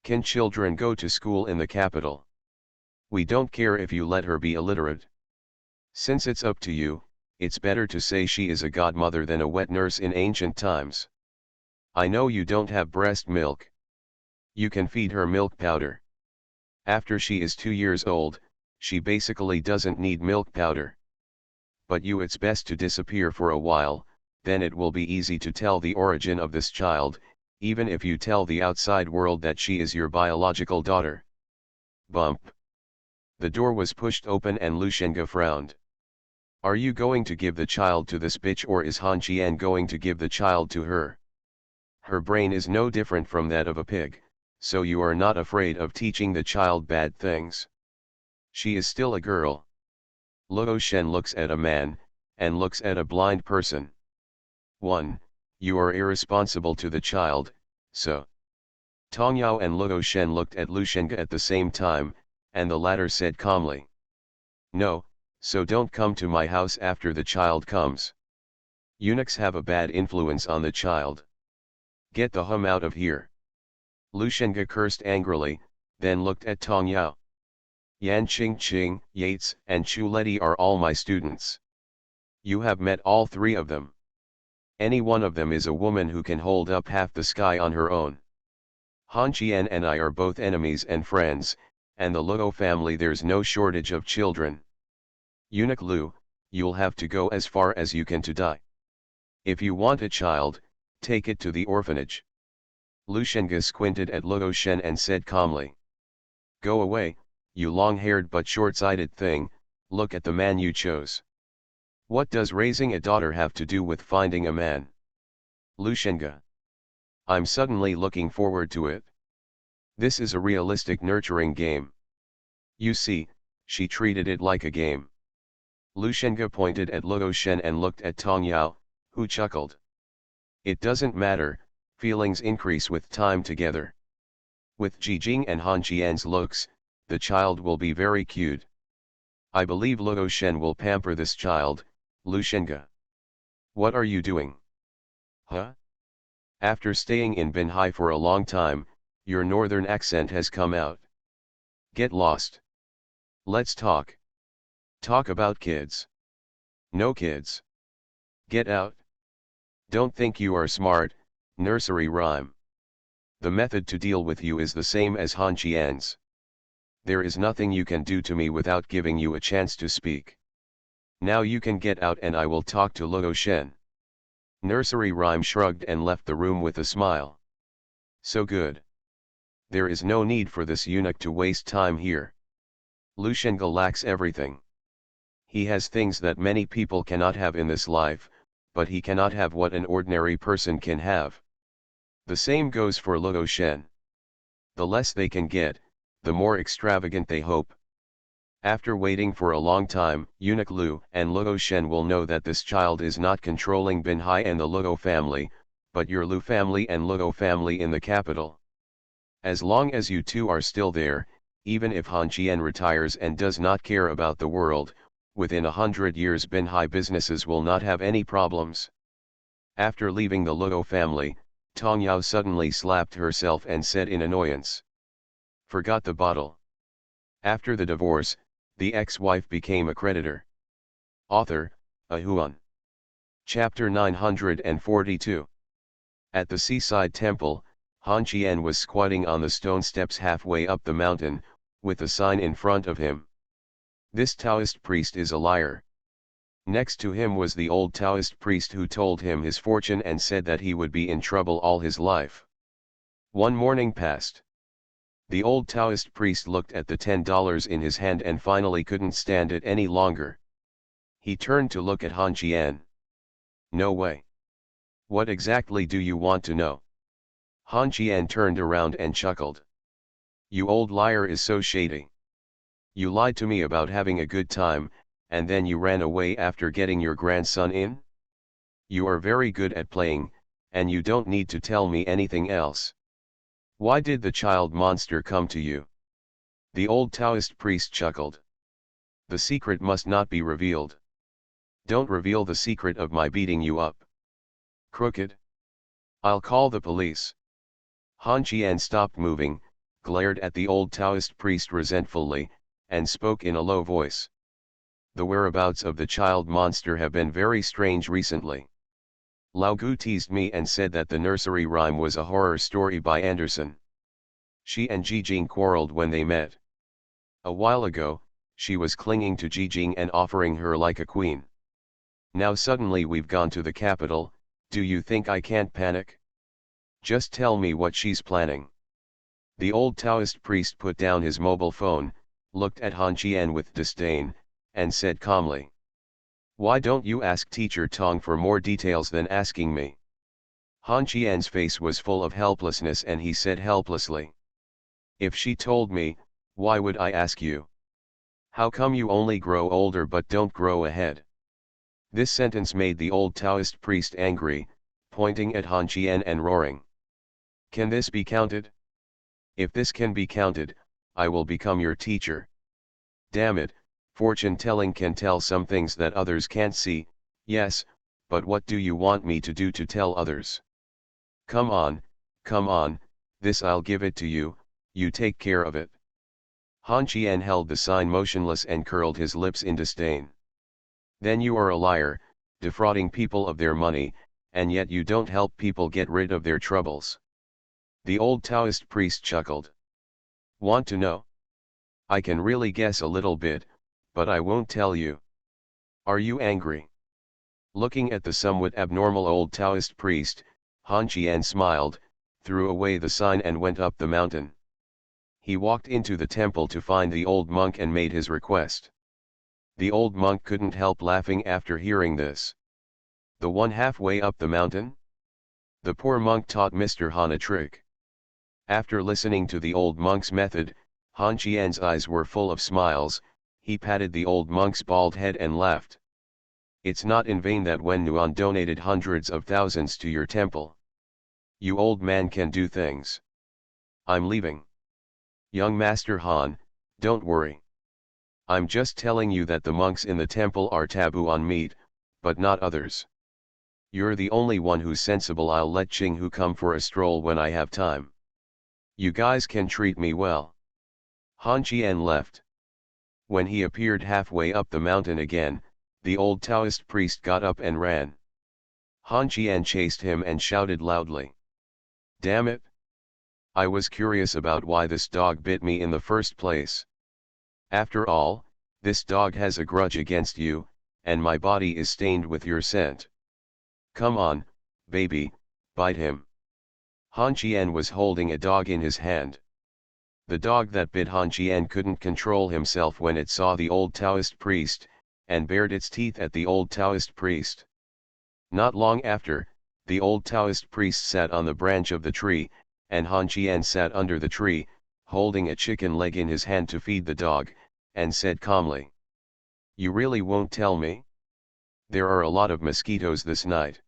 [SPEAKER 1] Can children go to school in the capital? We don't care if you let her be illiterate. Since it's up to you, it's better to say she is a godmother than a wet nurse in ancient times. I know you don't have breast milk. You can feed her milk powder. After she is 2 years old, she basically doesn't need milk powder. But it's best to disappear for a while, then it will be easy to tell the origin of this child, even if you tell the outside world that she is your biological daughter. Bump. The door was pushed open and Lu Shenge frowned. Are you going to give the child to this bitch, or is Han Qian going to give the child to her? Her brain is no different from that of a pig, so you are not afraid of teaching the child bad things. She is still a girl. Luo Shen looks at a man, and looks at a blind person. 1. You are irresponsible to the child, so. Tong Yao and Luo Shen looked at Lu Shenge at the same time, and the latter said calmly. No, so don't come to my house after the child comes. Eunuchs have a bad influence on the child. Get the hum out of here. Lu Shenge cursed angrily, then looked at Tong Yao. Yan Qingqing, Yates, and Chu Leti are all my students. You have met all 3 of them. Any one of them is a woman who can hold up half the sky on her own. Han Qian and I are both enemies and friends, and the Luo family there's no shortage of children. Eunuch Lu, you'll have to go as far as you can to die. If you want a child, take it to the orphanage. Lu Shenge squinted at Luo Shen and said calmly. Go away, you long-haired but short-sighted thing, look at the man you chose. What does raising a daughter have to do with finding a man? Lu Shenge. I'm suddenly looking forward to it. This is a realistic nurturing game. You see, she treated it like a game. Lu Shenge pointed at Luo Shen and looked at Tong Yao, who chuckled. It doesn't matter, feelings increase with time together. With Jijing and Han Qian's looks, the child will be very cute. I believe Luo Shen will pamper this child, Lu Shenge. What are you doing? Huh? After staying in Binhai for a long time, your northern accent has come out. Get lost. Let's talk. Talk about kids. No kids. Get out. Don't think you are smart, nursery rhyme. The method to deal with you is the same as Han Qian's. There is nothing you can do to me without giving you a chance to speak. Now you can get out and I will talk to Luo Shen. Nursery rhyme shrugged and left the room with a smile. So good. There is no need for this eunuch to waste time here. Lu Shenge lacks everything. He has things that many people cannot have in this life, but he cannot have what an ordinary person can have. The same goes for Luo Shen. The less they can get, the more extravagant they hope. After waiting for a long time, Eunuch Lu and Luo Shen will know that this child is not controlling Binhai and the Luo family, but your Lu family and Luo family in the capital. As long as you two are still there, even if Han Qian retires and does not care about the world, within 100 years Binhai businesses will not have any problems. After leaving the Luo family, Tong Yao suddenly slapped herself and said in annoyance. Forgot the bottle. After the divorce, the ex-wife became a creditor. Author, Ahuan. Chapter 942. At the seaside temple, Han Qian was squatting on the stone steps halfway up the mountain, with a sign in front of him. This Taoist priest is a liar. Next to him was the old Taoist priest who told him his fortune and said that he would be in trouble all his life. One morning passed. The old Taoist priest looked at the $10 in his hand and finally couldn't stand it any longer. He turned to look at Han Qian. No way. What exactly do you want to know? Han Qian turned around and chuckled. You old liar is so shady. You lied to me about having a good time, and then you ran away after getting your grandson in? You are very good at playing, and you don't need to tell me anything else. Why did the child monster come to you? The old Taoist priest chuckled. The secret must not be revealed. Don't reveal the secret of my beating you up. Crooked. I'll call the police. Han Qian stopped moving, glared at the old Taoist priest resentfully, and spoke in a low voice. The whereabouts of the child monster have been very strange recently. Lao Gu teased me and said that the nursery rhyme was a horror story by Anderson. She and Jijing quarreled when they met. A while ago, she was clinging to Jijing and offering her like a queen. Now suddenly we've gone to the capital, do you think I can't panic? Just tell me what she's planning. The old Taoist priest put down his mobile phone, looked at Han Qian with disdain, and said calmly. Why don't you ask Teacher Tong for more details than asking me? Han Qian's face was full of helplessness and he said helplessly. If she told me, why would I ask you? How come you only grow older but don't grow ahead? This sentence made the old Taoist priest angry, pointing at Han Qian and roaring. Can this be counted? If this can be counted, I will become your teacher. Damn it, fortune telling can tell some things that others can't see, yes, but what do you want me to do to tell others? Come on, this I'll give it to you, you take care of it. Han Qian held the sign motionless and curled his lips in disdain. Then you are a liar, defrauding people of their money, and yet you don't help people get rid of their troubles. The old Taoist priest chuckled. Want to know? I can really guess a little bit, but I won't tell you. Are you angry? Looking at the somewhat abnormal old Taoist priest, Han Qian smiled, threw away the sign and went up the mountain. He walked into the temple to find the old monk and made his request. The old monk couldn't help laughing after hearing this. The one halfway up the mountain? The poor monk taught Mr. Han a trick. After listening to the old monk's method, Han Qian's eyes were full of smiles, he patted the old monk's bald head and laughed. It's not in vain that Wen Nuan donated hundreds of thousands to your temple. You old man can do things. I'm leaving. Young Master Han, don't worry. I'm just telling you that the monks in the temple are taboo on meat, but not others. You're the only one who's sensible. I'll let Qing Hu come for a stroll when I have time. You guys can treat me well. Han Qian left. When he appeared halfway up the mountain again, the old Taoist priest got up and ran. Han Qian chased him and shouted loudly. Damn it! I was curious about why this dog bit me in the first place. After all, this dog has a grudge against you, and my body is stained with your scent. Come on, baby, bite him. Han Qian was holding a dog in his hand. The dog that bit Han Qian couldn't control himself when it saw the old Taoist priest, and bared its teeth at the old Taoist priest. Not long after, the old Taoist priest sat on the branch of the tree, and Han Qian sat under the tree, holding a chicken leg in his hand to feed the dog, and said calmly. You really won't tell me? There are a lot of mosquitoes this night.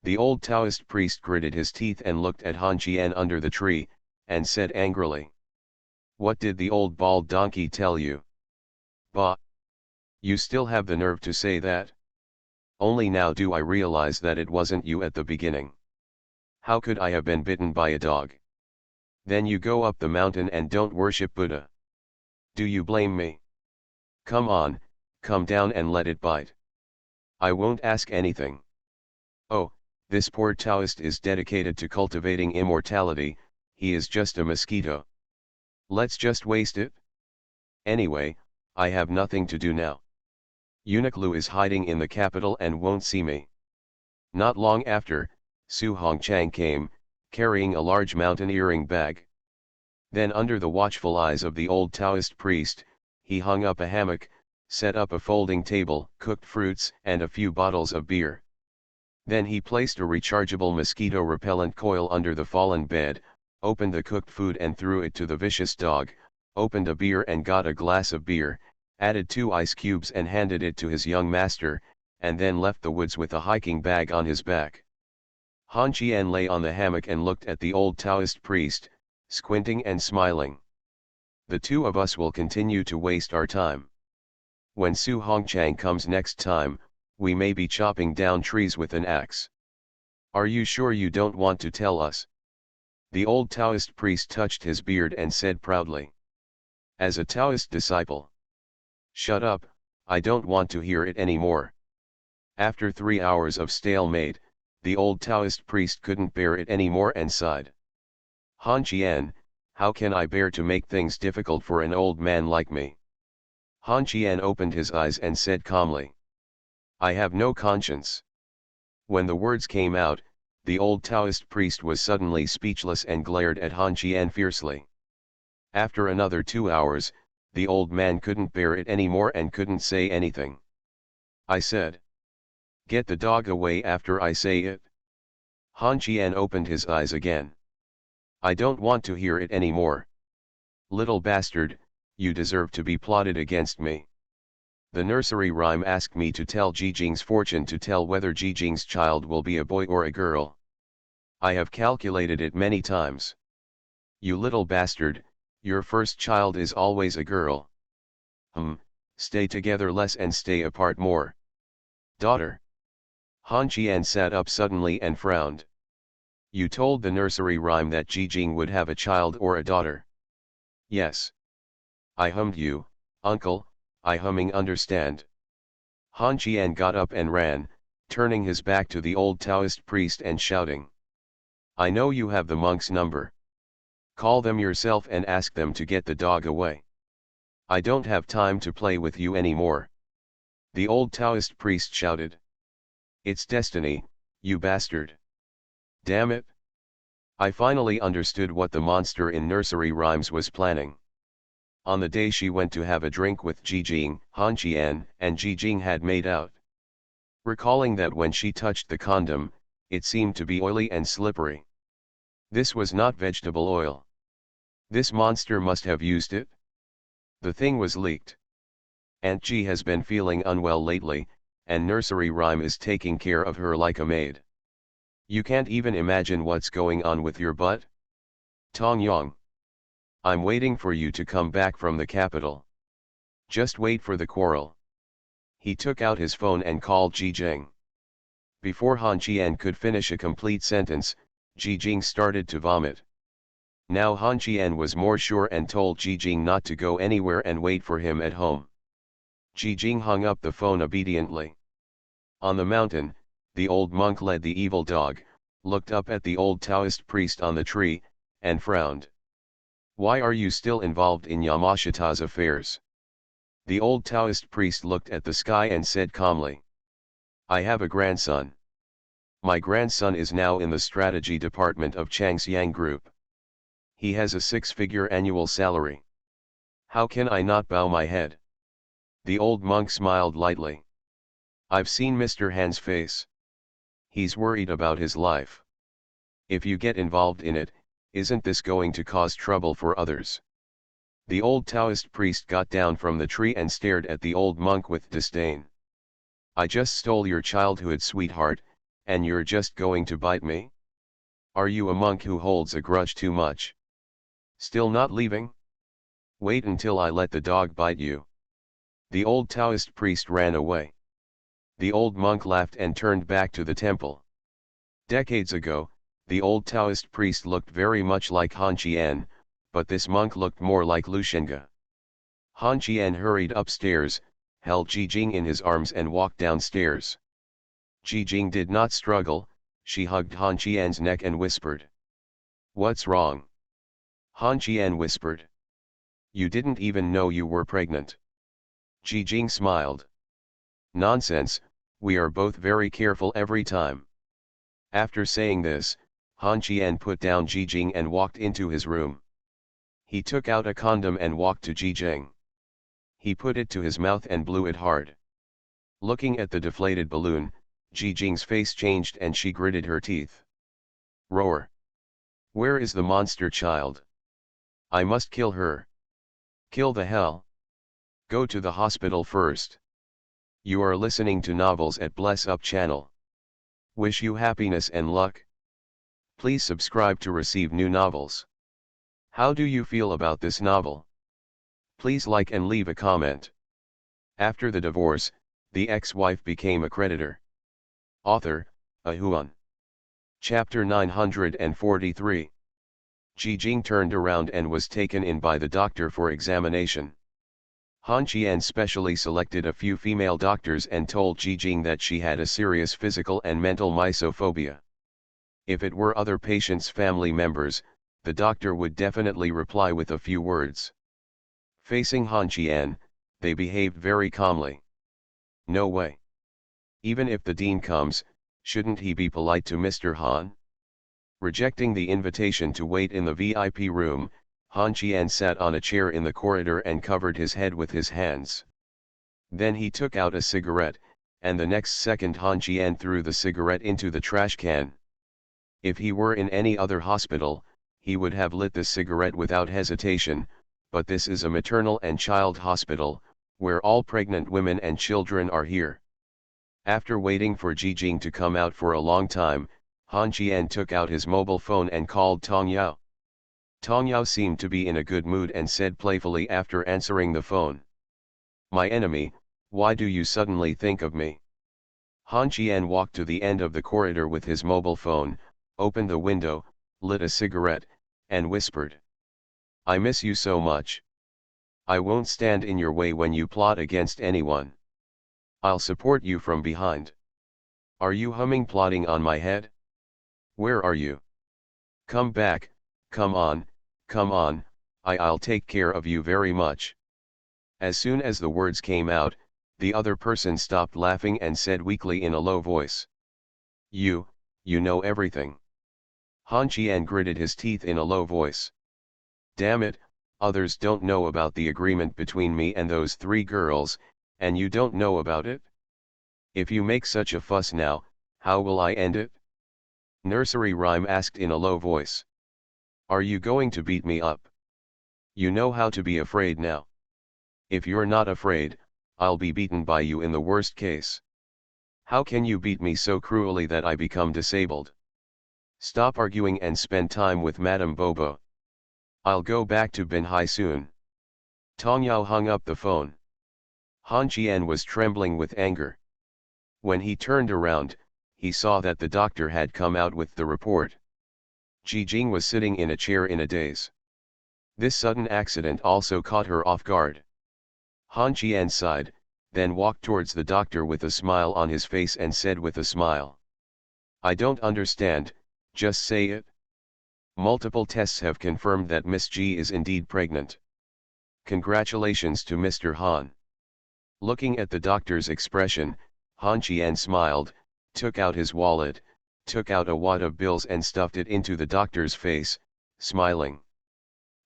[SPEAKER 1] The old Taoist priest gritted his teeth and looked at Han Qian under the tree, and said angrily. What did the old bald donkey tell you? Bah! You still have the nerve to say that? Only now do I realize that it wasn't you at the beginning. How could I have been bitten by a dog? Then you go up the mountain and don't worship Buddha. Do you blame me? Come on, come down and let it bite. I won't ask anything. Oh, this poor Taoist is dedicated to cultivating immortality, he is just a mosquito. Let's just waste it? Anyway, I have nothing to do now. Eunuch Lu is hiding in the capital and won't see me. Not long after, Su Hongchang came, carrying a large mountaineering bag. Then under the watchful eyes of the old Taoist priest, he hung up a hammock, set up a folding table, cooked fruits and a few bottles of beer. Then he placed a rechargeable mosquito repellent coil under the fallen bed, opened the cooked food and threw it to the vicious dog, opened a beer and got a glass of beer, added 2 ice cubes and handed it to his young master, and then left the woods with a hiking bag on his back. Han Qian lay on the hammock and looked at the old Taoist priest, squinting and smiling. The two of us will continue to waste our time. When Su Hongchang comes next time, we may be chopping down trees with an axe. Are you sure you don't want to tell us? The old Taoist priest touched his beard and said proudly. As a Taoist disciple. Shut up, I don't want to hear it anymore. After 3 hours of stalemate, the old Taoist priest couldn't bear it anymore and sighed. Han Qian, how can I bear to make things difficult for an old man like me? Han Qian opened his eyes and said calmly. I have no conscience. When the words came out, the old Taoist priest was suddenly speechless and glared at Han Qian fiercely. After another 2 hours, the old man couldn't bear it anymore and couldn't say anything. I said. Get the dog away after I say it. Han Qian opened his eyes again. I don't want to hear it anymore. Little bastard, you deserve to be plotted against me. The nursery rhyme asked me to tell Jijing's fortune to tell whether Jijing's child will be a boy or a girl. I have calculated it many times. You little bastard, your first child is always a girl. Stay together less and stay apart more. Daughter. Han Qian sat up suddenly and frowned. You told the nursery rhyme that Jijing would have a child or a daughter. Yes. I hummed you, uncle, I humming understand. Han Qian got up and ran, turning his back to the old Taoist priest and shouting. I know you have the monk's number. Call them yourself and ask them to get the dog away. I don't have time to play with you anymore. The old Taoist priest shouted. It's destiny, you bastard. Damn it. I finally understood what the monster in nursery rhymes was planning. On the day she went to have a drink with Jijing, Han Qian and Jijing had made out. Recalling that when she touched the condom, it seemed to be oily and slippery. This was not vegetable oil. This monster must have used it. The thing was leaked. Aunt Ji has been feeling unwell lately, and nursery rhyme is taking care of her like a maid. You can't even imagine what's going on with your butt? Tong Yang. I'm waiting for you to come back from the capital. Just wait for the quarrel. He took out his phone and called Jijing. Before Han Qian could finish a complete sentence, Jijing started to vomit. Now Han Qian was more sure and told Jijing not to go anywhere and wait for him at home. Jijing hung up the phone obediently. On the mountain, the old monk led the evil dog, looked up at the old Taoist priest on the tree, and frowned. Why are you still involved in Yamashita's affairs? The old Taoist priest looked at the sky and said calmly. I have a grandson. My grandson is now in the strategy department of Changxiang Group. He has a 6-figure annual salary. How can I not bow my head? The old monk smiled lightly. I've seen Mr. Han's face. He's worried about his life. If you get involved in it, isn't this going to cause trouble for others? The old Taoist priest got down from the tree and stared at the old monk with disdain. I just stole your childhood, sweetheart, and you're just going to bite me? Are you a monk who holds a grudge too much? Still not leaving? Wait until I let the dog bite you. The old Taoist priest ran away. The old monk laughed and turned back to the temple. Decades ago, the old Taoist priest looked very much like Han Qian, but this monk looked more like Lu Shenga. Han Qian hurried upstairs, held Jijing in his arms and walked downstairs. Jijing did not struggle, she hugged Han Qian's neck and whispered. What's wrong? Han Qian whispered. You didn't even know you were pregnant. Jijing smiled. Nonsense, we are both very careful every time. After saying this, Han Qian put down Jijing and walked into his room. He took out a condom and walked to Jijing. He put it to his mouth and blew it hard. Looking at the deflated balloon, Jijing's face changed and she gritted her teeth. Roar! Where is the monster child? I must kill her. Kill the hell. Go to the hospital first. You are listening to Novels at Bless Up channel. Wish you happiness and luck. Please subscribe to receive new novels. How do you feel about this novel? Please like and leave a comment. After the divorce, the ex-wife became a creditor. Author, Ahuan. Chapter 943. Ji Jing turned around and was taken in by the doctor for examination. Han Qian specially selected a few female doctors and told Ji Jing that she had a serious physical and mental misophobia. If it were other patients' family members, the doctor would definitely reply with a few words. Facing Han Qian, they behaved very calmly. No way. Even if the dean comes, shouldn't he be polite to Mr. Han? Rejecting the invitation to wait in the VIP room, Han Qian sat on a chair in the corridor and covered his head with his hands. Then he took out a cigarette, and the next second Han Qian threw the cigarette into the trash can. If he were in any other hospital, he would have lit the cigarette without hesitation, but this is a maternal and child hospital, where all pregnant women and children are here. After waiting for Ji Jing to come out for a long time, Han Qian took out his mobile phone and called Tong Yao. Tong Yao seemed to be in a good mood and said playfully after answering the phone, "My enemy, why do you suddenly think of me?" Han Qian walked to the end of the corridor with his mobile phone, opened the window, lit a cigarette, and whispered, "I miss you so much. I won't stand in your way when you plot against anyone. I'll support you from behind. Are you humming plotting on my head? Where are you? Come back, come on, I'll take care of you very much." As soon as the words came out, the other person stopped laughing and said weakly in a low voice, You know everything." Han Qian gritted his teeth in a low voice. "Damn it, others don't know about the agreement between me and those three girls, and you don't know about it? If you make such a fuss now, how will I end it?" Nursery Rhyme asked in a low voice. "Are you going to beat me up? You know how to be afraid now. If you're not afraid, I'll be beaten by you in the worst case. How can you beat me so cruelly that I become disabled? Stop arguing and spend time with Madame Bobo. I'll go back to Binhai soon." Tong Yao hung up the phone. Han Qian was trembling with anger. When he turned around, he saw that the doctor had come out with the report. Ji Jing was sitting in a chair in a daze. This sudden accident also caught her off guard. Han Qian sighed, then walked towards the doctor with a smile on his face and said with a smile, "I don't understand, just say it. Multiple tests have confirmed that Miss G is indeed pregnant. Congratulations to Mr. Han." Looking at the doctor's expression, Han Qian smiled, took out his wallet, took out a wad of bills and stuffed it into the doctor's face, smiling.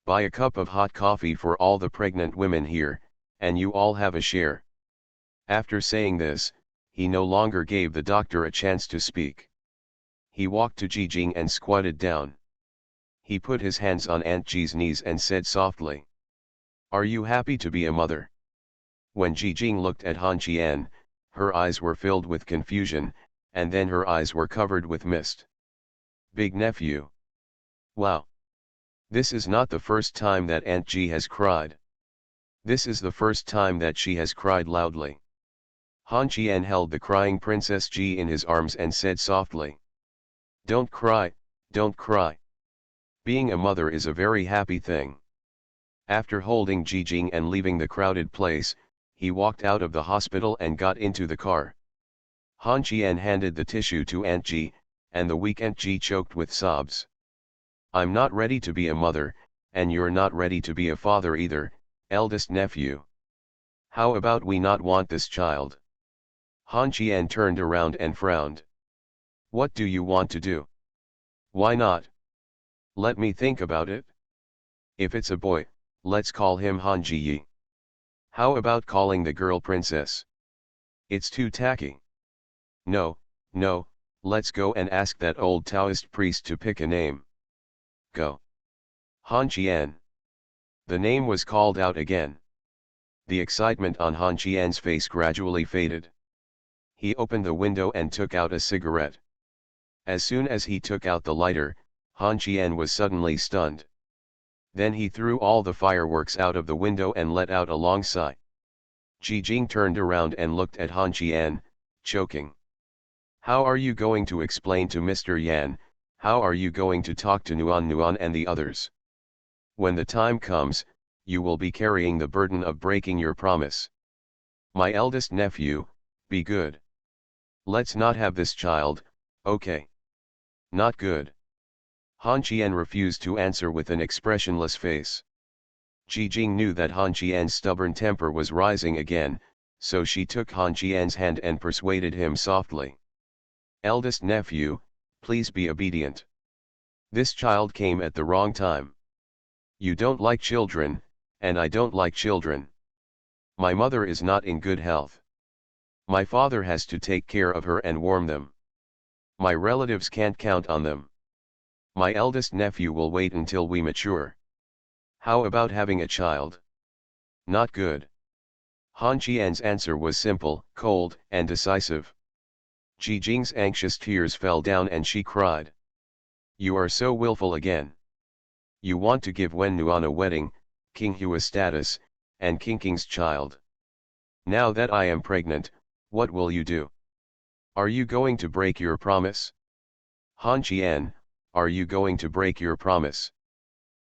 [SPEAKER 1] "Buy a cup of hot coffee for all the pregnant women here, and you all have a share." After saying this, he no longer gave the doctor a chance to speak. He walked to Ji Jing and squatted down. He put his hands on Aunt Ji's knees and said softly, "Are you happy to be a mother?" When Ji Jing looked at Han Qian, her eyes were filled with confusion, and then her eyes were covered with mist. "Big nephew. Wow. This is not the first time that Aunt Ji has cried. This is the first time that she has cried loudly." Han Qian held the crying Princess Ji in his arms and said softly, Don't cry, don't cry. Being a mother is a very happy thing." After holding Ji Jing and leaving the crowded place, he walked out of the hospital and got into the car. Han Qian handed the tissue to Aunt Ji, and the weak Aunt Ji choked with sobs. "I'm not ready to be a mother, and you're not ready to be a father either, eldest nephew. How about we not want this child?" Han Qian turned around and frowned. "What do you want to do? Why not? Let me think about it. If it's a boy, let's call him Han Ji. How about calling the girl Princess? It's too tacky. No, let's go and ask that old Taoist priest to pick a name. Go. Han Qian." The name was called out again. The excitement on Han Qian's face gradually faded. He opened the window and took out a cigarette. As soon as he took out the lighter, Han Qian was suddenly stunned. Then he threw all the fireworks out of the window and let out a long sigh. Ji Jing turned around and looked at Han Qian, choking. How are you going to explain to Mr. Yan, how are you going to talk to Nuan and the others? When the time comes, you will be carrying the burden of breaking your promise. My eldest nephew, be good. Let's not have this child, okay? Not good. Han Qian refused to answer with an expressionless face. Ji Jing knew that Han Qian's stubborn temper was rising again, so she took Han Qian's hand and persuaded him softly. Eldest nephew, please be obedient. This child came at the wrong time. You don't like children, and I don't like children. My mother is not in good health. My father has to take care of her and warm them. My relatives can't count on them. My eldest nephew will wait until we mature. How about having a child? Not good. Han Qian's answer was simple, cold, and decisive. Ji Jing's anxious tears fell down and she cried. You are so willful again. You want to give Wen Nuan a wedding, King Hua's status, and King King's child. Now that I am pregnant, what will you do? Are you going to break your promise? Han Qian, are you going to break your promise?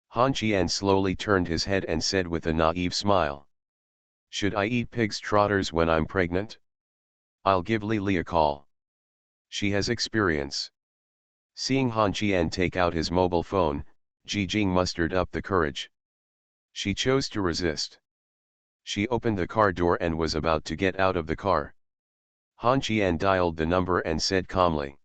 [SPEAKER 1] Han Qian slowly turned his head and said with a naive smile. Should I eat pig's trotters when I'm pregnant? I'll give Li a call. She has experience. Seeing Han Qian take out his mobile phone, Ji Jing mustered up the courage. She chose to resist. She opened the car door and was about to get out of the car. Han Qian dialed the number and said calmly.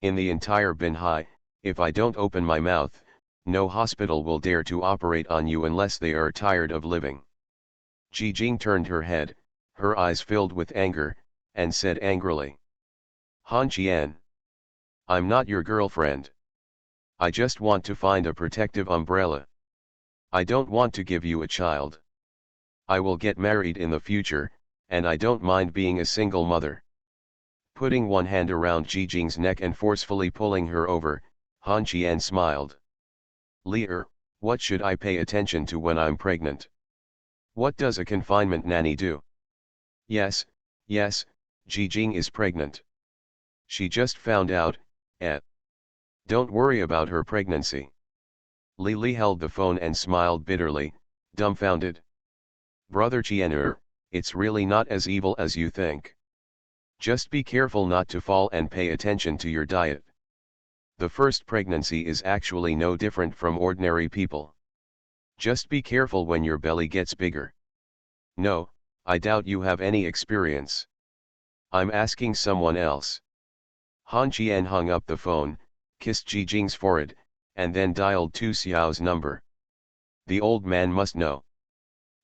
[SPEAKER 1] In the entire Binhai, if I don't open my mouth, no hospital will dare to operate on you unless they are tired of living. Ji Jing turned her head, her eyes filled with anger, and said angrily. Han Qian. I'm not your girlfriend. I just want to find a protective umbrella. I don't want to give you a child. I will get married in the future, and I don't mind being a single mother. Putting one hand around Ji Jing's neck and forcefully pulling her over, Han Qian smiled. Li, what should I pay attention to when I'm pregnant? What does a confinement nanny do? Yes, Ji Jing is pregnant. She just found out, Don't worry about her pregnancy. Li held the phone and smiled bitterly, dumbfounded. Brother Qian, it's really not as evil as you think. Just be careful not to fall and pay attention to your diet. The first pregnancy is actually no different from ordinary people. Just be careful when your belly gets bigger. No, I doubt you have any experience. I'm asking someone else. Han Qian hung up the phone, kissed Ji Jing's forehead, and then dialed Tu Xiao's number. The old man must know.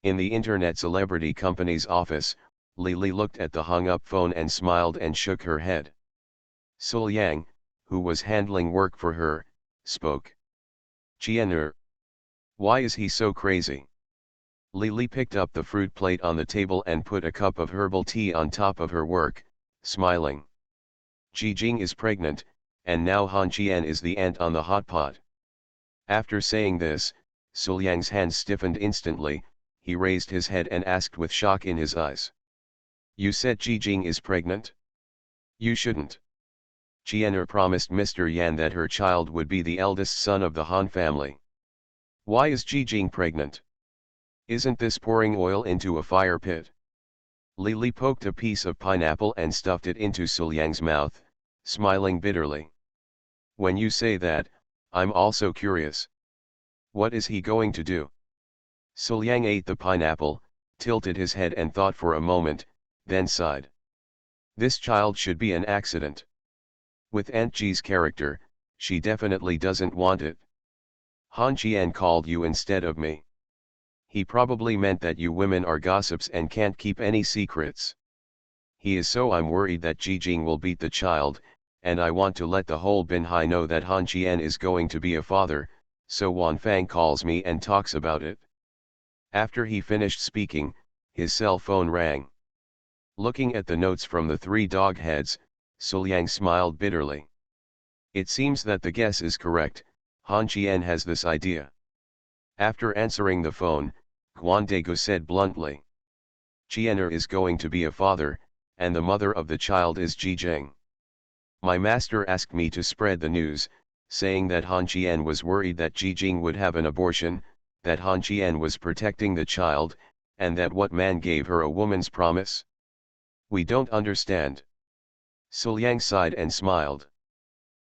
[SPEAKER 1] In the internet celebrity company's office, Li looked at the hung-up phone and smiled and shook her head. Sul Yang, who was handling work for her, spoke. Qian, why is he so crazy? Li picked up the fruit plate on the table and put a cup of herbal tea on top of her work, smiling. Ji Jing is pregnant, and now Han Qian is the ant on the hot pot. After saying this, Sul Yang's hands stiffened instantly. He raised his head and asked with shock in his eyes. You said Ji Jing is pregnant? You shouldn't. Qian promised Mr. Yan that her child would be the eldest son of the Han family. Why is Ji Jing pregnant? Isn't this pouring oil into a fire pit? Li poked a piece of pineapple and stuffed it into Sul Yang's mouth, smiling bitterly. When you say that, I'm also curious. What is he going to do? Sul Yang ate the pineapple, tilted his head and thought for a moment, then sighed. This child should be an accident. With Aunt Ji's character, she definitely doesn't want it. Han Qian called you instead of me. He probably meant that you women are gossips and can't keep any secrets. He is so I'm worried that Ji Jing will beat the child, and I want to let the whole Binhai know that Han Qian is going to be a father, so Wan Fang calls me and talks about it. After he finished speaking, his cell phone rang. Looking at the notes from the three dog heads, Sul Yang smiled bitterly. It seems that the guess is correct. Han Qian has this idea. After answering the phone, Guandego said bluntly. Chiener is going to be a father, and the mother of the child is Jijing. My master asked me to spread the news, saying that Han Chien was worried that Jijing would have an abortion, that Han Chien was protecting the child, and that what man gave her a woman's promise? We don't understand. Suliang sighed and smiled.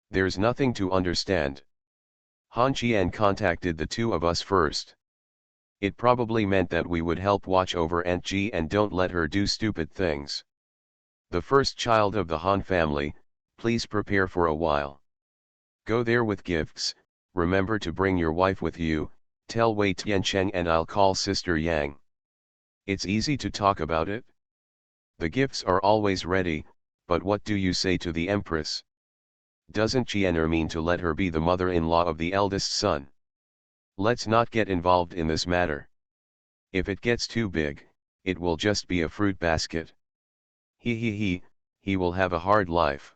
[SPEAKER 1] There's nothing to understand. Han Chien contacted the two of us first. It probably meant that we would help watch over Aunt Ji and don't let her do stupid things. The first child of the Han family, please prepare for a while. Go there with gifts, remember to bring your wife with you, tell Wei Tiancheng and I'll call Sister Yang. It's easy to talk about it. The gifts are always ready, but what do you say to the Empress? Doesn't Chiener mean to let her be the mother-in-law of the eldest son? Let's not get involved in this matter. If it gets too big, it will just be a fruit basket. He will have a hard life.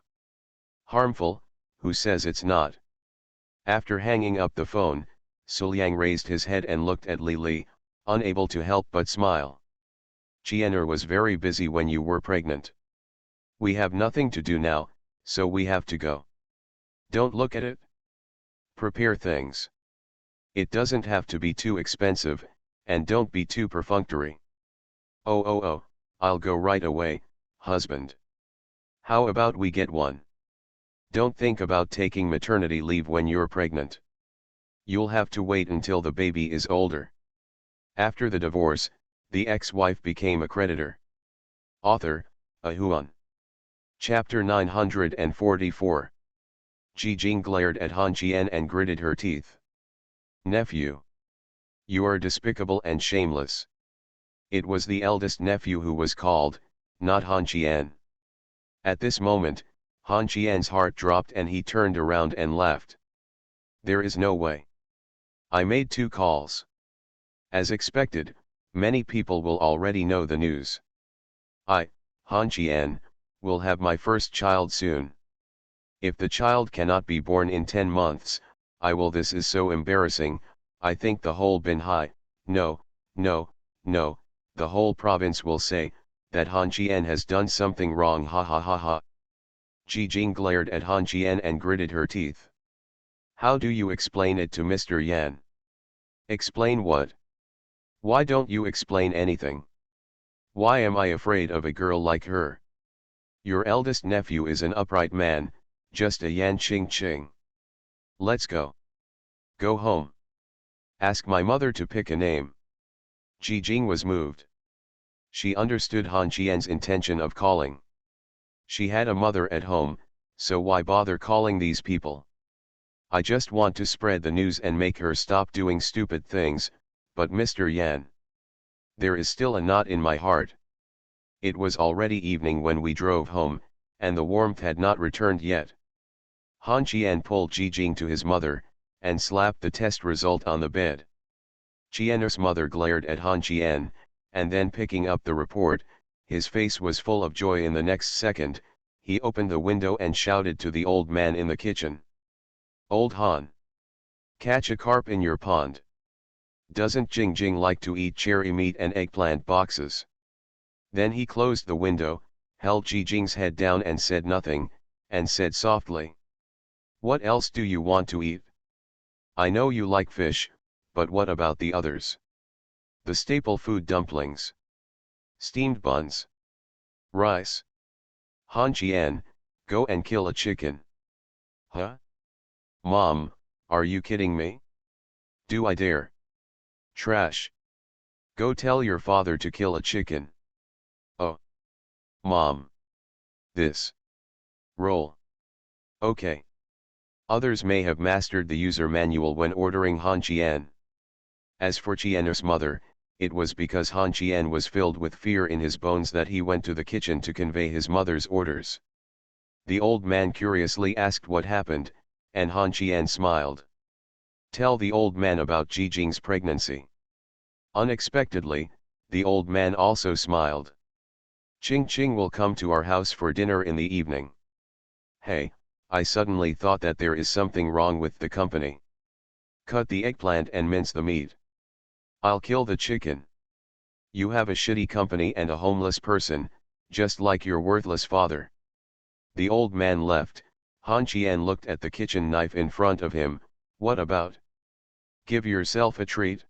[SPEAKER 1] Harmful, who says it's not? After hanging up the phone, Suliang raised his head and looked at Li, unable to help but smile. Chiener was very busy when you were pregnant. We have nothing to do now, so we have to go. Don't look at it. Prepare things. It doesn't have to be too expensive, and don't be too perfunctory. Oh, I'll go right away, husband. How about we get one? Don't think about taking maternity leave when you're pregnant. You'll have to wait until the baby is older. After the divorce, the ex-wife became a creditor. Author, Ahuan. Chapter 944. Jijing glared at Han Chien and gritted her teeth. Nephew. You are despicable and shameless. It was the eldest nephew who was called, not Han Chien. At this moment, Han Chien's heart dropped and he turned around and left. There is no way. I made 2 calls. As expected, many people will already know the news. I, Han Chien, will have my first child soon. If the child cannot be born in 10 months, I will. This is so embarrassing. I think the whole Binhai, no, the whole province will say, that Han Chien has done something wrong. Ha ha ha ha. Jijing glared at Han Chien and gritted her teeth. How do you explain it to Mr. Yan? Explain what? Why don't you explain anything? Why am I afraid of a girl like her? Your eldest nephew is an upright man, just a Yan Ching Ching. Let's go. Go home. Ask my mother to pick a name. Jijing was moved. She understood Han Chien's intention of calling. She had a mother at home, so why bother calling these people? I just want to spread the news and make her stop doing stupid things, but Mr. Yan. There is still a knot in my heart. It was already evening when we drove home, and the warmth had not returned yet. Han Chien pulled Jijing to his mother, and slapped the test result on the bed. Chiener's mother glared at Han Chien, and then picking up the report, his face was full of joy. In the next second, he opened the window and shouted to the old man in the kitchen. Old Han! Catch a carp in your pond. Doesn't Jing Jing like to eat cherry meat and eggplant boxes? Then he closed the window, held Jijing's head down and said nothing, and said softly. What else do you want to eat? I know you like fish, but what about the others? The staple food: dumplings, steamed buns, rice. Han Chien, go and kill a chicken. Huh? Mom, are you kidding me? Do I dare? Trash. Go tell your father to kill a chicken. Oh. Mom. This. Roll. Okay. Others may have mastered the user manual when ordering Han Chien. As for Chiener's mother, it was because Han Chien was filled with fear in his bones that he went to the kitchen to convey his mother's orders. The old man curiously asked what happened, and Han Chien smiled. Tell the old man about Jijing's pregnancy. Unexpectedly, the old man also smiled. Ching Ching will come to our house for dinner in the evening. Hey, I suddenly thought that there is something wrong with the company. Cut the eggplant and mince the meat. I'll kill the chicken. You have a shitty company and a homeless person, just like your worthless father. The old man left. Han Qian looked at the kitchen knife in front of him. What about? Give yourself a treat.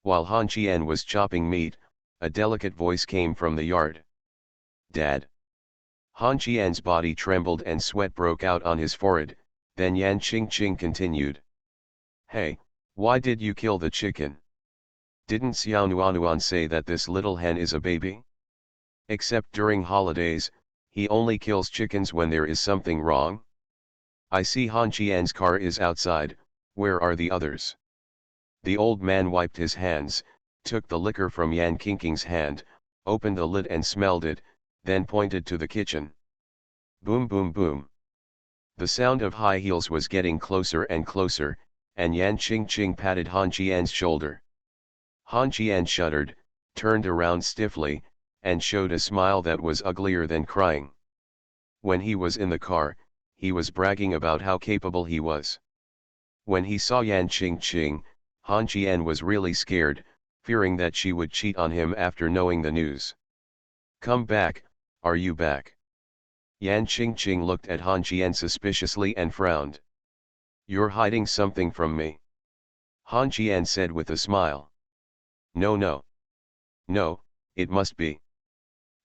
[SPEAKER 1] While Han Qian was chopping meat, a delicate voice came from the yard. Dad. Han Qian's body trembled and sweat broke out on his forehead. Then Yan Qingqing continued. Hey, why did you kill the chicken? Didn't Xiao Nuanuan say that this little hen is a baby? Except during holidays, he only kills chickens when there is something wrong. I see Han Qian's car is outside. Where are the others? The old man wiped his hands, took the liquor from Yan Qingqing's hand, opened the lid and smelled it, then pointed to the kitchen. Boom boom boom. The sound of high heels was getting closer and closer, and Yan Qingqing patted Han Qian's shoulder. Han Qian shuddered, turned around stiffly, and showed a smile that was uglier than crying. When he was in the car, he was bragging about how capable he was. When he saw Yan Qingqing, Han Qian was really scared, fearing that she would cheat on him after knowing the news. Come back, are you back? Yan Qingqing looked at Han Qian suspiciously and frowned. You're hiding something from me. Han Qian said with a smile. No no. No, it must be.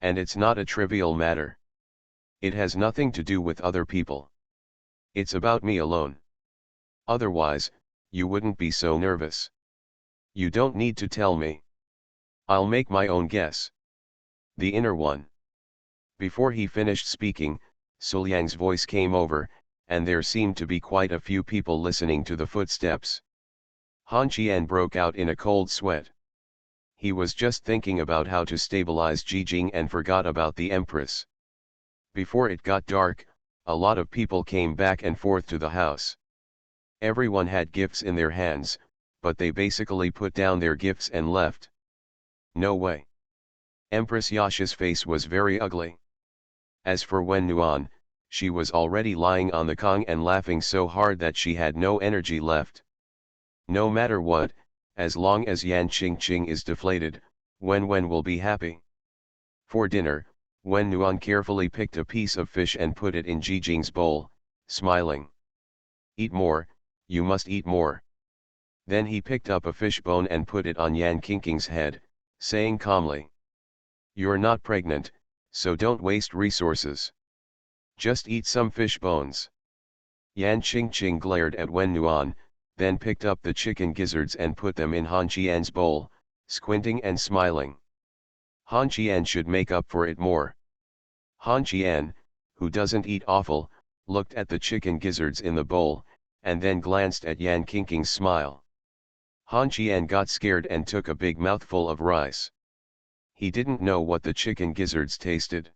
[SPEAKER 1] And it's not a trivial matter. It has nothing to do with other people. It's about me alone. Otherwise, you wouldn't be so nervous. You don't need to tell me. I'll make my own guess. The inner one. Before he finished speaking, Suliang's voice came over, and there seemed to be quite a few people listening to the footsteps. Han Qian broke out in a cold sweat. He was just thinking about how to stabilize Jijing and forgot about the Empress. Before it got dark, a lot of people came back and forth to the house. Everyone had gifts in their hands, but they basically put down their gifts and left. No way. Empress Yasha's face was very ugly. As for Wen Nuan, she was already lying on the Kong and laughing so hard that she had no energy left. No matter what, as long as Yan Qingqing is deflated, Wen will be happy. For dinner, Wen Nuan carefully picked a piece of fish and put it in Jijing's bowl, smiling. Eat more, you must eat more. Then he picked up a fish bone and put it on Yan Qingqing's head, saying calmly. You're not pregnant, so don't waste resources. Just eat some fish bones. Yan Qingqing glared at Wen Nuan, then picked up the chicken gizzards and put them in Han Qian's bowl, squinting and smiling. Han Qian should make up for it more. Han Qian, who doesn't eat offal, looked at the chicken gizzards in the bowl, and then glanced at Yan Qingqing's smile. Han Qian got scared and took a big mouthful of rice. He didn't know what the chicken gizzards tasted.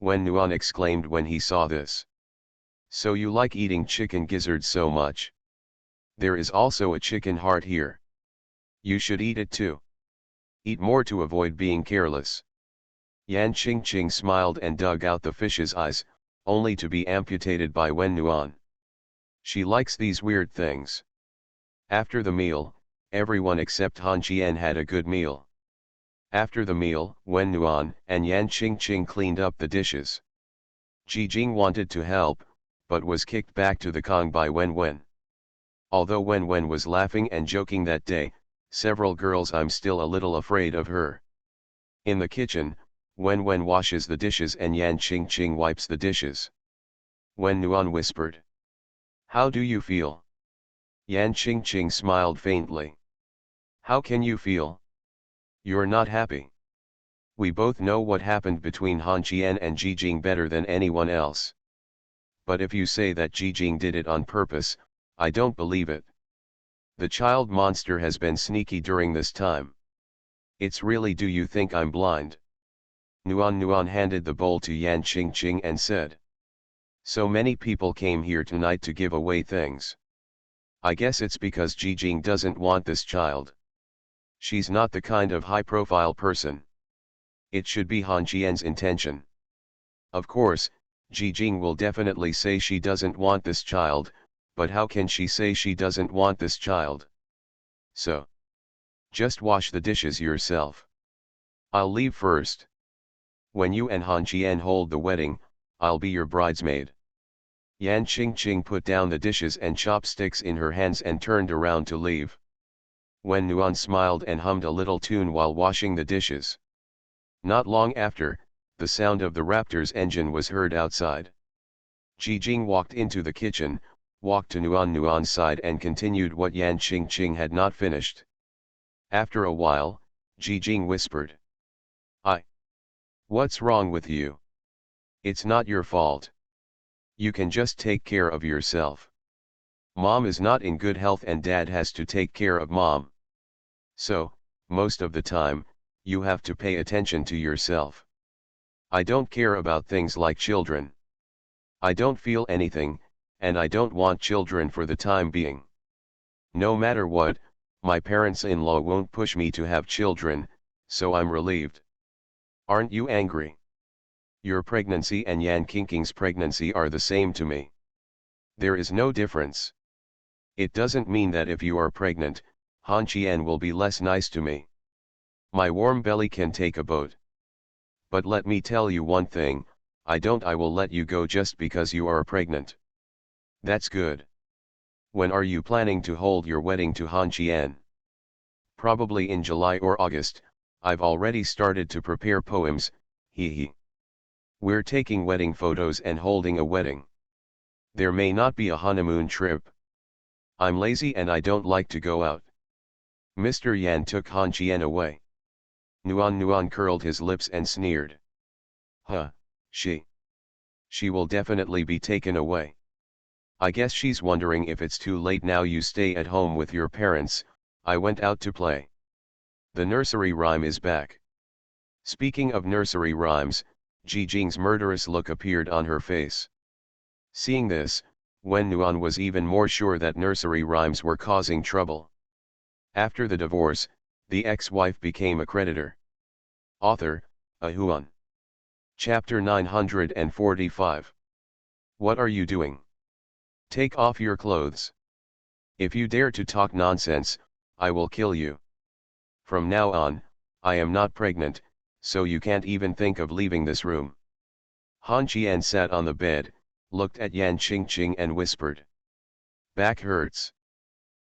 [SPEAKER 1] Wen Nuan exclaimed when he saw this. So you like eating chicken gizzards so much? There is also a chicken heart here. You should eat it too. Eat more to avoid being careless. Yan Qingqing smiled and dug out the fish's eyes, only to be amputated by Wen Nuan. She likes these weird things. After the meal, everyone except Han Qian had a good meal. After the meal, Wen Nuan and Yan Qingqing cleaned up the dishes. Jijing wanted to help, but was kicked back to the Kong by Wen. Although Wen was laughing and joking that day, several girls I'm still a little afraid of her. In the kitchen, Wen washes the dishes and Yan Qingqing wipes the dishes. Wen Nuan whispered. How do you feel? Yan Qingqing smiled faintly. How can you feel? You're not happy. We both know what happened between Han Qian and Jijing better than anyone else. But if you say that Jijing did it on purpose, I don't believe it. The child monster has been sneaky during this time. It's really, do you think I'm blind? Nuan handed the bowl to Yan Qingqing and said. So many people came here tonight to give away things. I guess it's because Jijing doesn't want this child. She's not the kind of high-profile person. It should be Han Qian's intention. Of course, Jijing will definitely say she doesn't want this child, but how can she say she doesn't want this child? So, Just wash the dishes yourself. I'll leave first. When you and Han Qian hold the wedding, I'll be your bridesmaid. Yan Qingqing put down the dishes and chopsticks in her hands and turned around to leave. Wen Nuan smiled and hummed a little tune while washing the dishes. Not long after, the sound of the Raptor's engine was heard outside. Ji Jing walked into the kitchen, walked to Nuan's side and continued what Yan Qingqing had not finished. After a while, Ji Jing whispered. What's wrong with you? It's not your fault. You can just take care of yourself. Mom is not in good health and Dad has to take care of Mom. So, most of the time, you have to pay attention to yourself. I don't care about things like children. I don't feel anything, and I don't want children for the time being. No matter what, my parents-in-law won't push me to have children, so I'm relieved. Aren't you angry? Your pregnancy and Yan Qingqing's pregnancy are the same to me. There is no difference. It doesn't mean that if you are pregnant, Han Qian will be less nice to me. My warm belly can take a boat. But let me tell you one thing, I will let you go just because you are pregnant. That's good. When are you planning to hold your wedding to Han Qian? Probably in July or August. I've already started to prepare poems, hee. We're taking wedding photos and holding a wedding. There may not be a honeymoon trip. I'm lazy and I don't like to go out. Mr. Yan took Han Qian away. Nuan curled his lips and sneered. Huh, she will definitely be taken away. I guess she's wondering if it's too late now. You stay at home with your parents, I went out to play. The nursery rhyme is back. Speaking of nursery rhymes, Ji Jing's murderous look appeared on her face. Seeing this, Wen Nuan was even more sure that nursery rhymes were causing trouble. After the divorce, the ex-wife became a creditor. Author, Huan. Chapter 945. What are you doing? Take off your clothes. If you dare to talk nonsense, I will kill you. From now on, I am not pregnant, so you can't even think of leaving this room. Han Qian sat on the bed, looked at Yan Qingqing and whispered. Back hurts.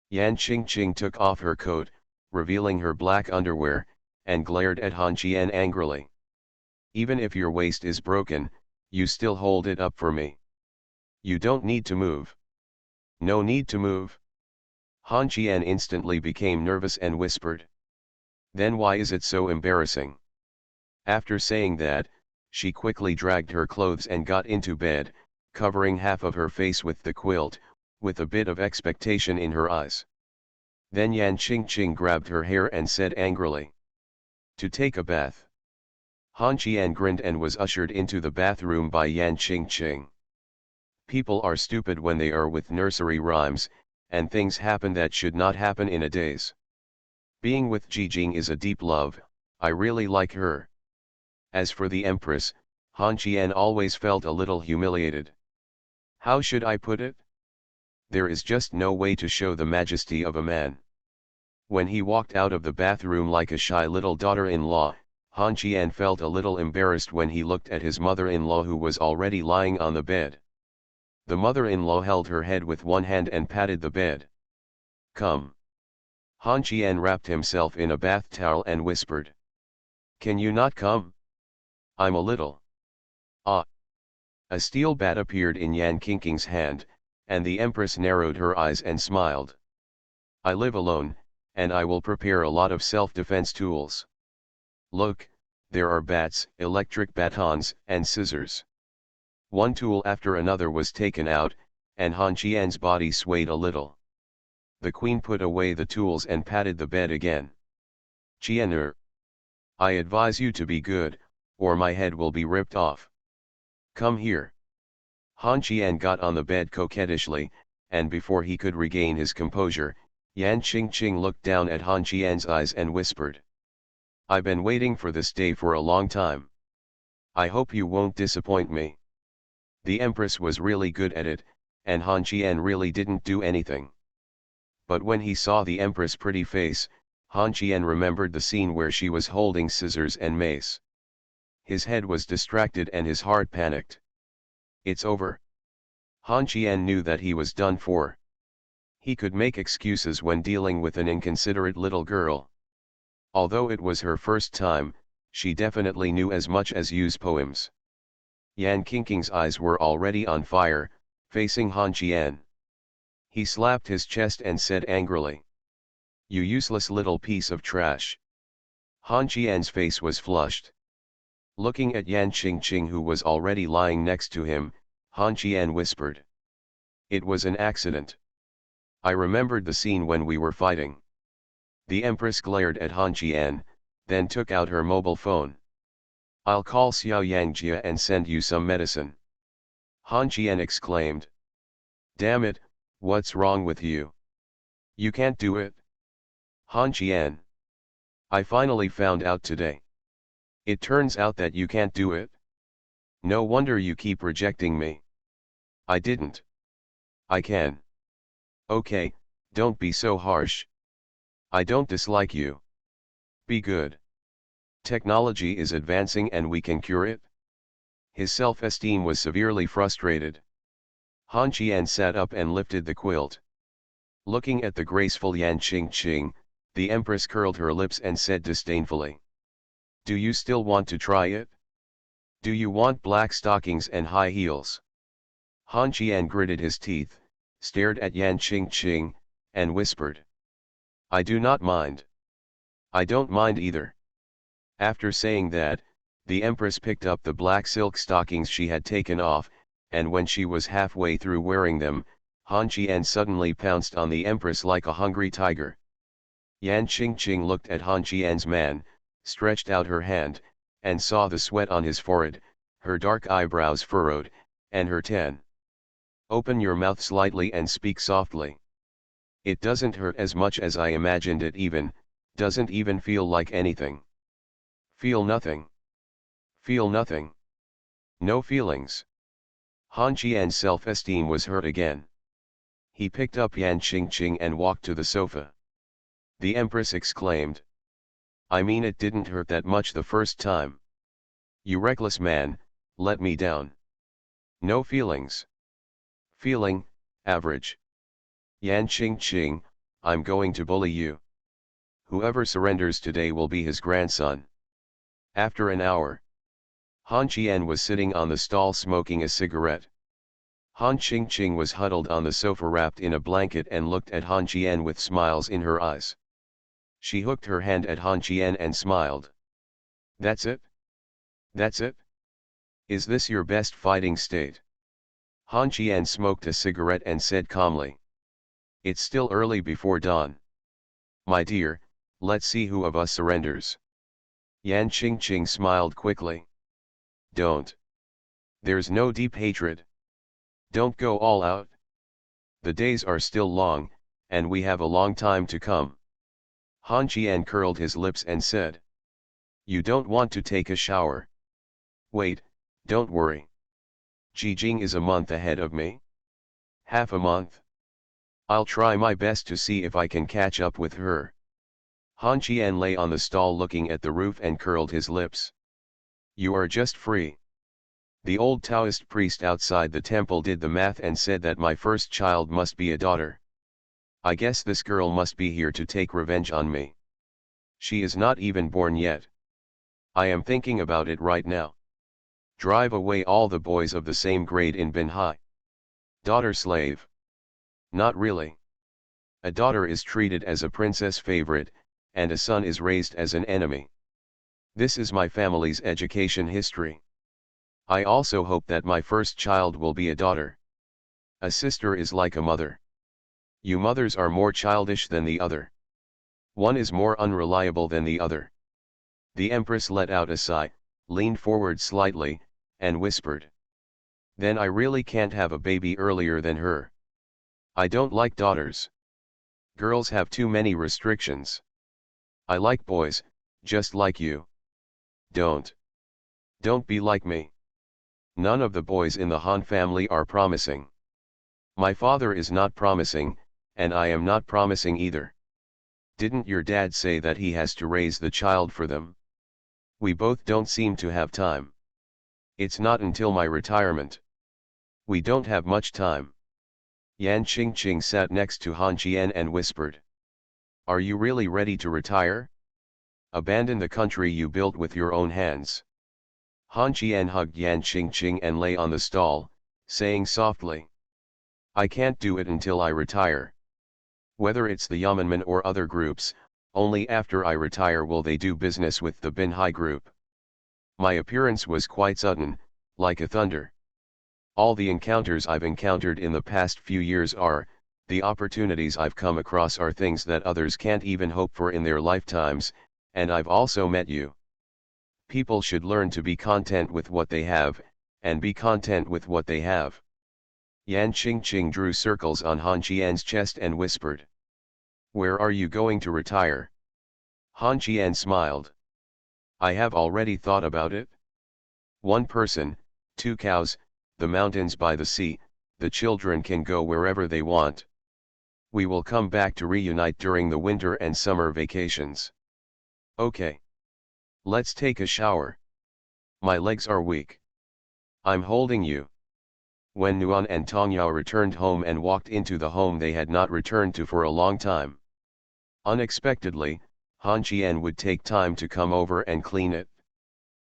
[SPEAKER 1] Yan Qingqing took off her coat, revealing her black underwear, and glared at Han Qian angrily. Even if your waist is broken, you still hold it up for me. You don't need to move. No need to move. Han Qian instantly became nervous and whispered. Then why is it so embarrassing? After saying that, she quickly dragged her clothes and got into bed, covering half of her face with the quilt, with a bit of expectation in her eyes. Then Yan Qingqing grabbed her hair and said angrily. To take a bath. Han Qian grinned and was ushered into the bathroom by Yan Qingqing. People are stupid when they are with nursery rhymes, and things happen that should not happen in a daze. Being with Ji Jing is a deep love, I really like her. As for the Empress, Han Qian always felt a little humiliated. How should I put it? There is just no way to show the majesty of a man. When he walked out of the bathroom like a shy little daughter-in-law, Han Qian felt a little embarrassed when he looked at his mother-in-law who was already lying on the bed. The mother-in-law held her head with one hand and patted the bed. Come. Han Qian wrapped himself in a bath towel and whispered. Can you not come? I'm a little. Ah. A steel bat appeared in Yan Qingqing's hand, and the Empress narrowed her eyes and smiled. I live alone, and I will prepare a lot of self-defense tools. Look, there are bats, electric batons, and scissors. One tool after another was taken out, and Han Qian's body swayed a little. The queen put away the tools and patted the bed again. Qianer. I advise you to be good, or my head will be ripped off. Come here. Han Qian got on the bed coquettishly, and before he could regain his composure, Yan Qingqing looked down at Han Qian's eyes and whispered. I've been waiting for this day for a long time. I hope you won't disappoint me. The Empress was really good at it, and Han Qian really didn't do anything. But when he saw the Empress' pretty face, Han Qian remembered the scene where she was holding scissors and mace. His head was distracted and his heart panicked. It's over. Han Qian knew that he was done for. He could make excuses when dealing with an inconsiderate little girl. Although it was her first time, she definitely knew as much as use poems. Yan Qingqing's eyes were already on fire, facing Han Qian. He slapped his chest and said angrily, "You useless little piece of trash." Han Qian's face was flushed. Looking at Yan Qingqing, who was already lying next to him, Han Qian whispered, "It was an accident. I remembered the scene when we were fighting." The Empress glared at Han Qian, then took out her mobile phone. "I'll call Xiao Yangjia and send you some medicine." Han Qian exclaimed. "Damn it, what's wrong with you? You can't do it." Han Qian. "I finally found out today. It turns out that you can't do it. No wonder you keep rejecting me." "I didn't. I can." "Okay, don't be so harsh. I don't dislike you. Be good. Technology is advancing and we can cure it." His self-esteem was severely frustrated. Han Qian sat up and lifted the quilt. Looking at the graceful Yan Qingqing, the Empress curled her lips and said disdainfully, "Do you still want to try it? Do you want black stockings and high heels?" Han Qian gritted his teeth, stared at Yan Qingqing, and whispered, "I do not mind." "I don't mind either." After saying that, the Empress picked up the black silk stockings she had taken off, and when she was halfway through wearing them, Han Qian suddenly pounced on the Empress like a hungry tiger. Yan Qingqing looked at Han Qian's man, stretched out her hand, and saw the sweat on his forehead, her dark eyebrows furrowed, and her tan. "Open your mouth slightly and speak softly. It doesn't hurt as much as I imagined it doesn't even feel like anything." "Feel nothing. Feel nothing. No feelings." Han Qian's self-esteem was hurt again. He picked up Yan Qingqing and walked to the sofa. The Empress exclaimed, "I mean, it didn't hurt that much the first time. You reckless man, let me down. No feelings. Feeling, average. Yan Qingqing, I'm going to bully you. Whoever surrenders today will be his grandson." After an hour, Han Qian was sitting on the stall smoking a cigarette. Han Qingqing was huddled on the sofa wrapped in a blanket and looked at Han Qian with smiles in her eyes. She hooked her hand at Han Qian and smiled. "That's it? That's it? Is this your best fighting state?" Han Qian smoked a cigarette and said calmly, "It's still early before dawn. My dear, let's see who of us surrenders." Yan Qingqing smiled quickly. "Don't. There's no deep hatred. Don't go all out. The days are still long, and we have a long time to come." Han Qian curled his lips and said, "You don't want to take a shower? Wait, don't worry. Jijing is a month ahead of me. Half a month. I'll try my best to see if I can catch up with her." Han Qian lay on the stall looking at the roof and curled his lips. "You are just free. The old Taoist priest outside the temple did the math and said that my first child must be a daughter. I guess this girl must be here to take revenge on me. She is not even born yet. I am thinking about it right now. Drive away all the boys of the same grade in Binhai. Daughter slave. Not really. A daughter is treated as a princess favorite, and a son is raised as an enemy. This is my family's education history. I also hope that my first child will be a daughter. A sister is like a mother. You mothers are more childish than the other. One is more unreliable than the other." The Empress let out a sigh, leaned forward slightly, and whispered, "Then I really can't have a baby earlier than her. I don't like daughters. Girls have too many restrictions. I like boys, just like you. Don't be like me. None of the boys in the Han family are promising. My father is not promising, and I am not promising either. Didn't your dad say that he has to raise the child for them? We both don't seem to have time. It's not until my retirement. We don't have much time. Yan Qingqing sat next to Han Qian and whispered. Are you really ready to retire? Abandon the country you built with your own hands. Han Qian hugged Yan Qingqing and lay on the stall, saying softly. I can't do it until I retire. Whether it's the Yamanmen or other groups, only after I retire will they do business with the Binhai group. My appearance was quite sudden, like a thunder. All the encounters I've encountered in the past few years the opportunities I've come across are things that others can't even hope for in their lifetimes, and I've also met you. People should learn to be content with what they have, and be content with what they have. Yan Qingqing drew circles on Han Qian's chest and whispered. Where are you going to retire? Han Qian smiled. I have already thought about it. One person, 2 cows, the mountains by the sea, the children can go wherever they want. We will come back to reunite during the winter and summer vacations. Okay. Let's take a shower. My legs are weak. I'm holding you. When Nuan and Tongyao returned home and walked into the home they had not returned to for a long time. Unexpectedly, Han Qian would take time to come over and clean it.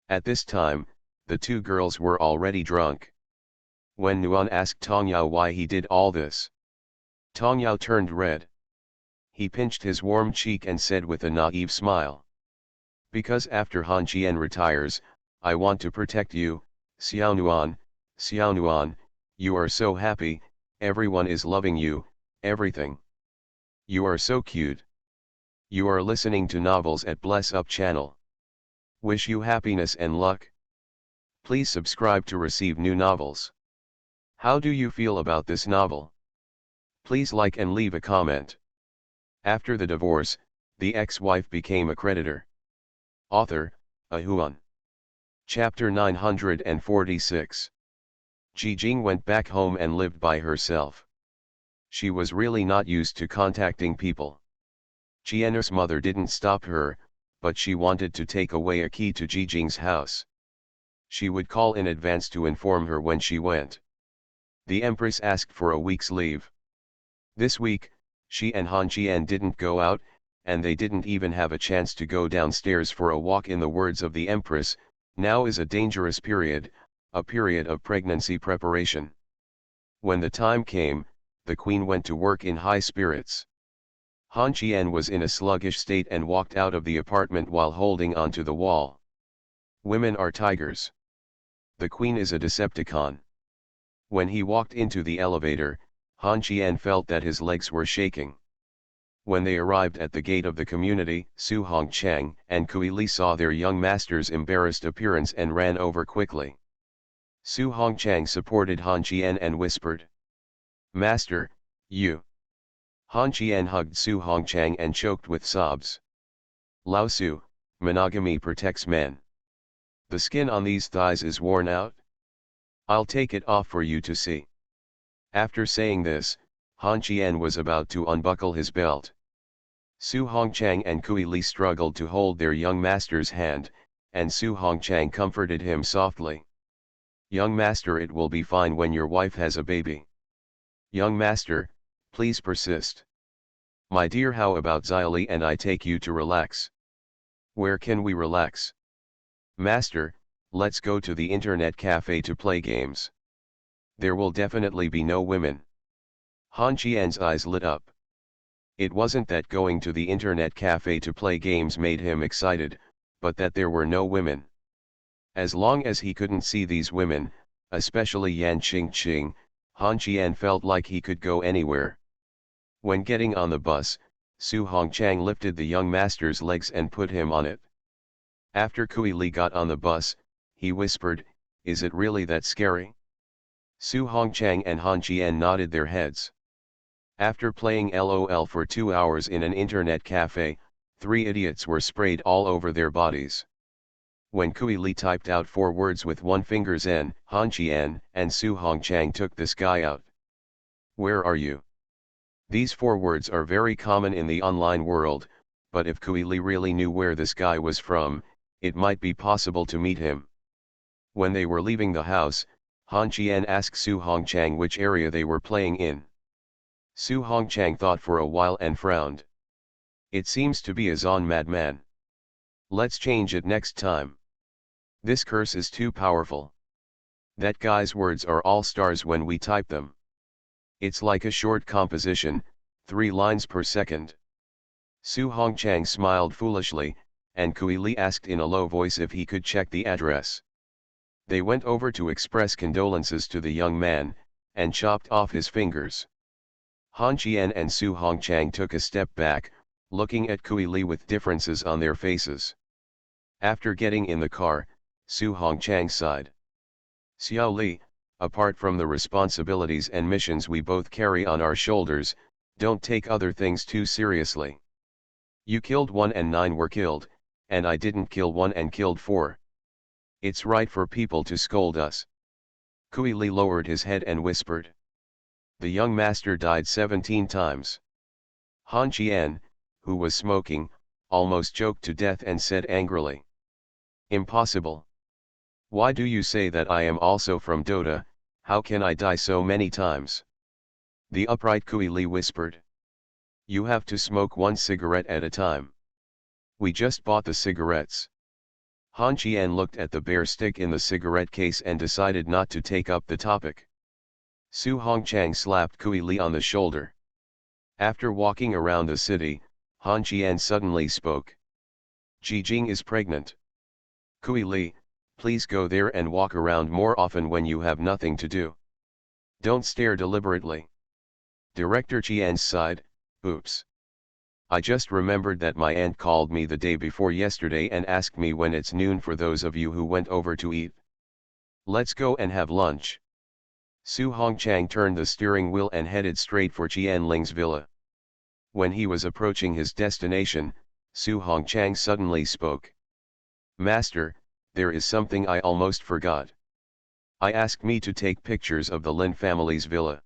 [SPEAKER 1] At this time, the 2 girls were already drunk. When Nuan asked Tongyao why he did all this, Tongyao turned red. He pinched his warm cheek and said with a naive smile. Because after Han Qian retires, I want to protect you, Xiaonuan, Xiaonuan, you are so happy, everyone is loving you, everything. You are so cute. You are listening to novels at Bless Up channel. Wish you happiness and luck. Please subscribe to receive new novels. How do you feel about this novel? Please like and leave a comment. After the divorce, the ex-wife became a creditor. Author, Ahuan. Chapter 946. Jing went back home and lived by herself. She was really not used to contacting people. Qian's mother didn't stop her, but she wanted to take away a key to Jing's house. She would call in advance to inform her when she went. The Empress asked for a week's leave. This week, she and Han Qian didn't go out, and they didn't even have a chance to go downstairs for a walk. In the words of the Empress, now is a dangerous period, a period of pregnancy preparation. When the time came, the Queen went to work in high spirits. Han Qian was in a sluggish state and walked out of the apartment while holding onto the wall. Women are tigers. The Queen is a Decepticon. When he walked into the elevator, Han Qian felt that his legs were shaking. When they arrived at the gate of the community, Su Hongchang and Kui Li saw their young master's embarrassed appearance and ran over quickly. Su Hongchang supported Han Qian and whispered. Master, you. Han Qian hugged Su Hongchang and choked with sobs. Lao Su, monogamy protects men. The skin on these thighs is worn out. I'll take it off for you to see. After saying this, Han Qian was about to unbuckle his belt. Su Hongchang and Kui Li struggled to hold their young master's hand, and Su Hongchang comforted him softly. Young master, it will be fine when your wife has a baby. Young master, please persist. My dear, how about Xyli and I take you to relax? Where can we relax? Master, let's go to the internet cafe to play games. There will definitely be no women. Han Qian's eyes lit up. It wasn't that going to the internet cafe to play games made him excited, but that there were no women. As long as he couldn't see these women, especially Yan Qingqing, Han Qian felt like he could go anywhere. When getting on the bus, Su Hongchang lifted the young master's legs and put him on it. After Kui Li got on the bus, he whispered, "Is it really that scary?" Su Hongchang and Han Qian nodded their heads. After playing LOL for 2 hours in an internet cafe, 3 idiots were sprayed all over their bodies. When Kui Li typed out 4 words with one finger, Zen, Han Qian and Su Hongchang took this guy out. Where are you? These 4 words are very common in the online world, but if Kui Li really knew where this guy was from, it might be possible to meet him. When they were leaving the house, Han Qian asked Su Hongchang which area they were playing in. Su Hongchang thought for a while and frowned. It seems to be a Zon madman. Let's change it next time. This curse is too powerful. That guy's words are all stars when we type them. It's like a short composition, 3 lines per second. Su Hongchang smiled foolishly, and Kui Li asked in a low voice if he could check the address. They went over to express condolences to the young man, and chopped off his fingers. Han Qian and Su Hongchang took a step back, looking at Kui Li with differences on their faces. After getting in the car, Su Hongchang sighed. Xiao Li, apart from the responsibilities and missions we both carry on our shoulders, don't take other things too seriously. You killed 1 and 9 were killed, and I didn't kill 1 and killed 4. It's right for people to scold us. Kui Li lowered his head and whispered. The young master died 17 times. Han Qian, who was smoking, almost choked to death and said angrily. Impossible. Why do you say that I am also from Dota? How can I die so many times? The upright Kui Li whispered. You have to smoke 1 cigarette at a time. We just bought the cigarettes. Han Qian looked at the bare stick in the cigarette case and decided not to take up the topic. Su Hongchang slapped Kui Li on the shoulder. After walking around the city, Han Qian suddenly spoke. Ji Jing is pregnant. Kui Li, please go there and walk around more often when you have nothing to do. Don't stare deliberately. Director Qian sighed, oops. I just remembered that my aunt called me the day before yesterday and asked me when it's noon for those of you who went over to eat. Let's go and have lunch. Su Hongchang turned the steering wheel and headed straight for Qian Ling's villa. When he was approaching his destination, Su Hongchang suddenly spoke. Master, there is something I almost forgot. I asked me to take pictures of the Lin family's villa.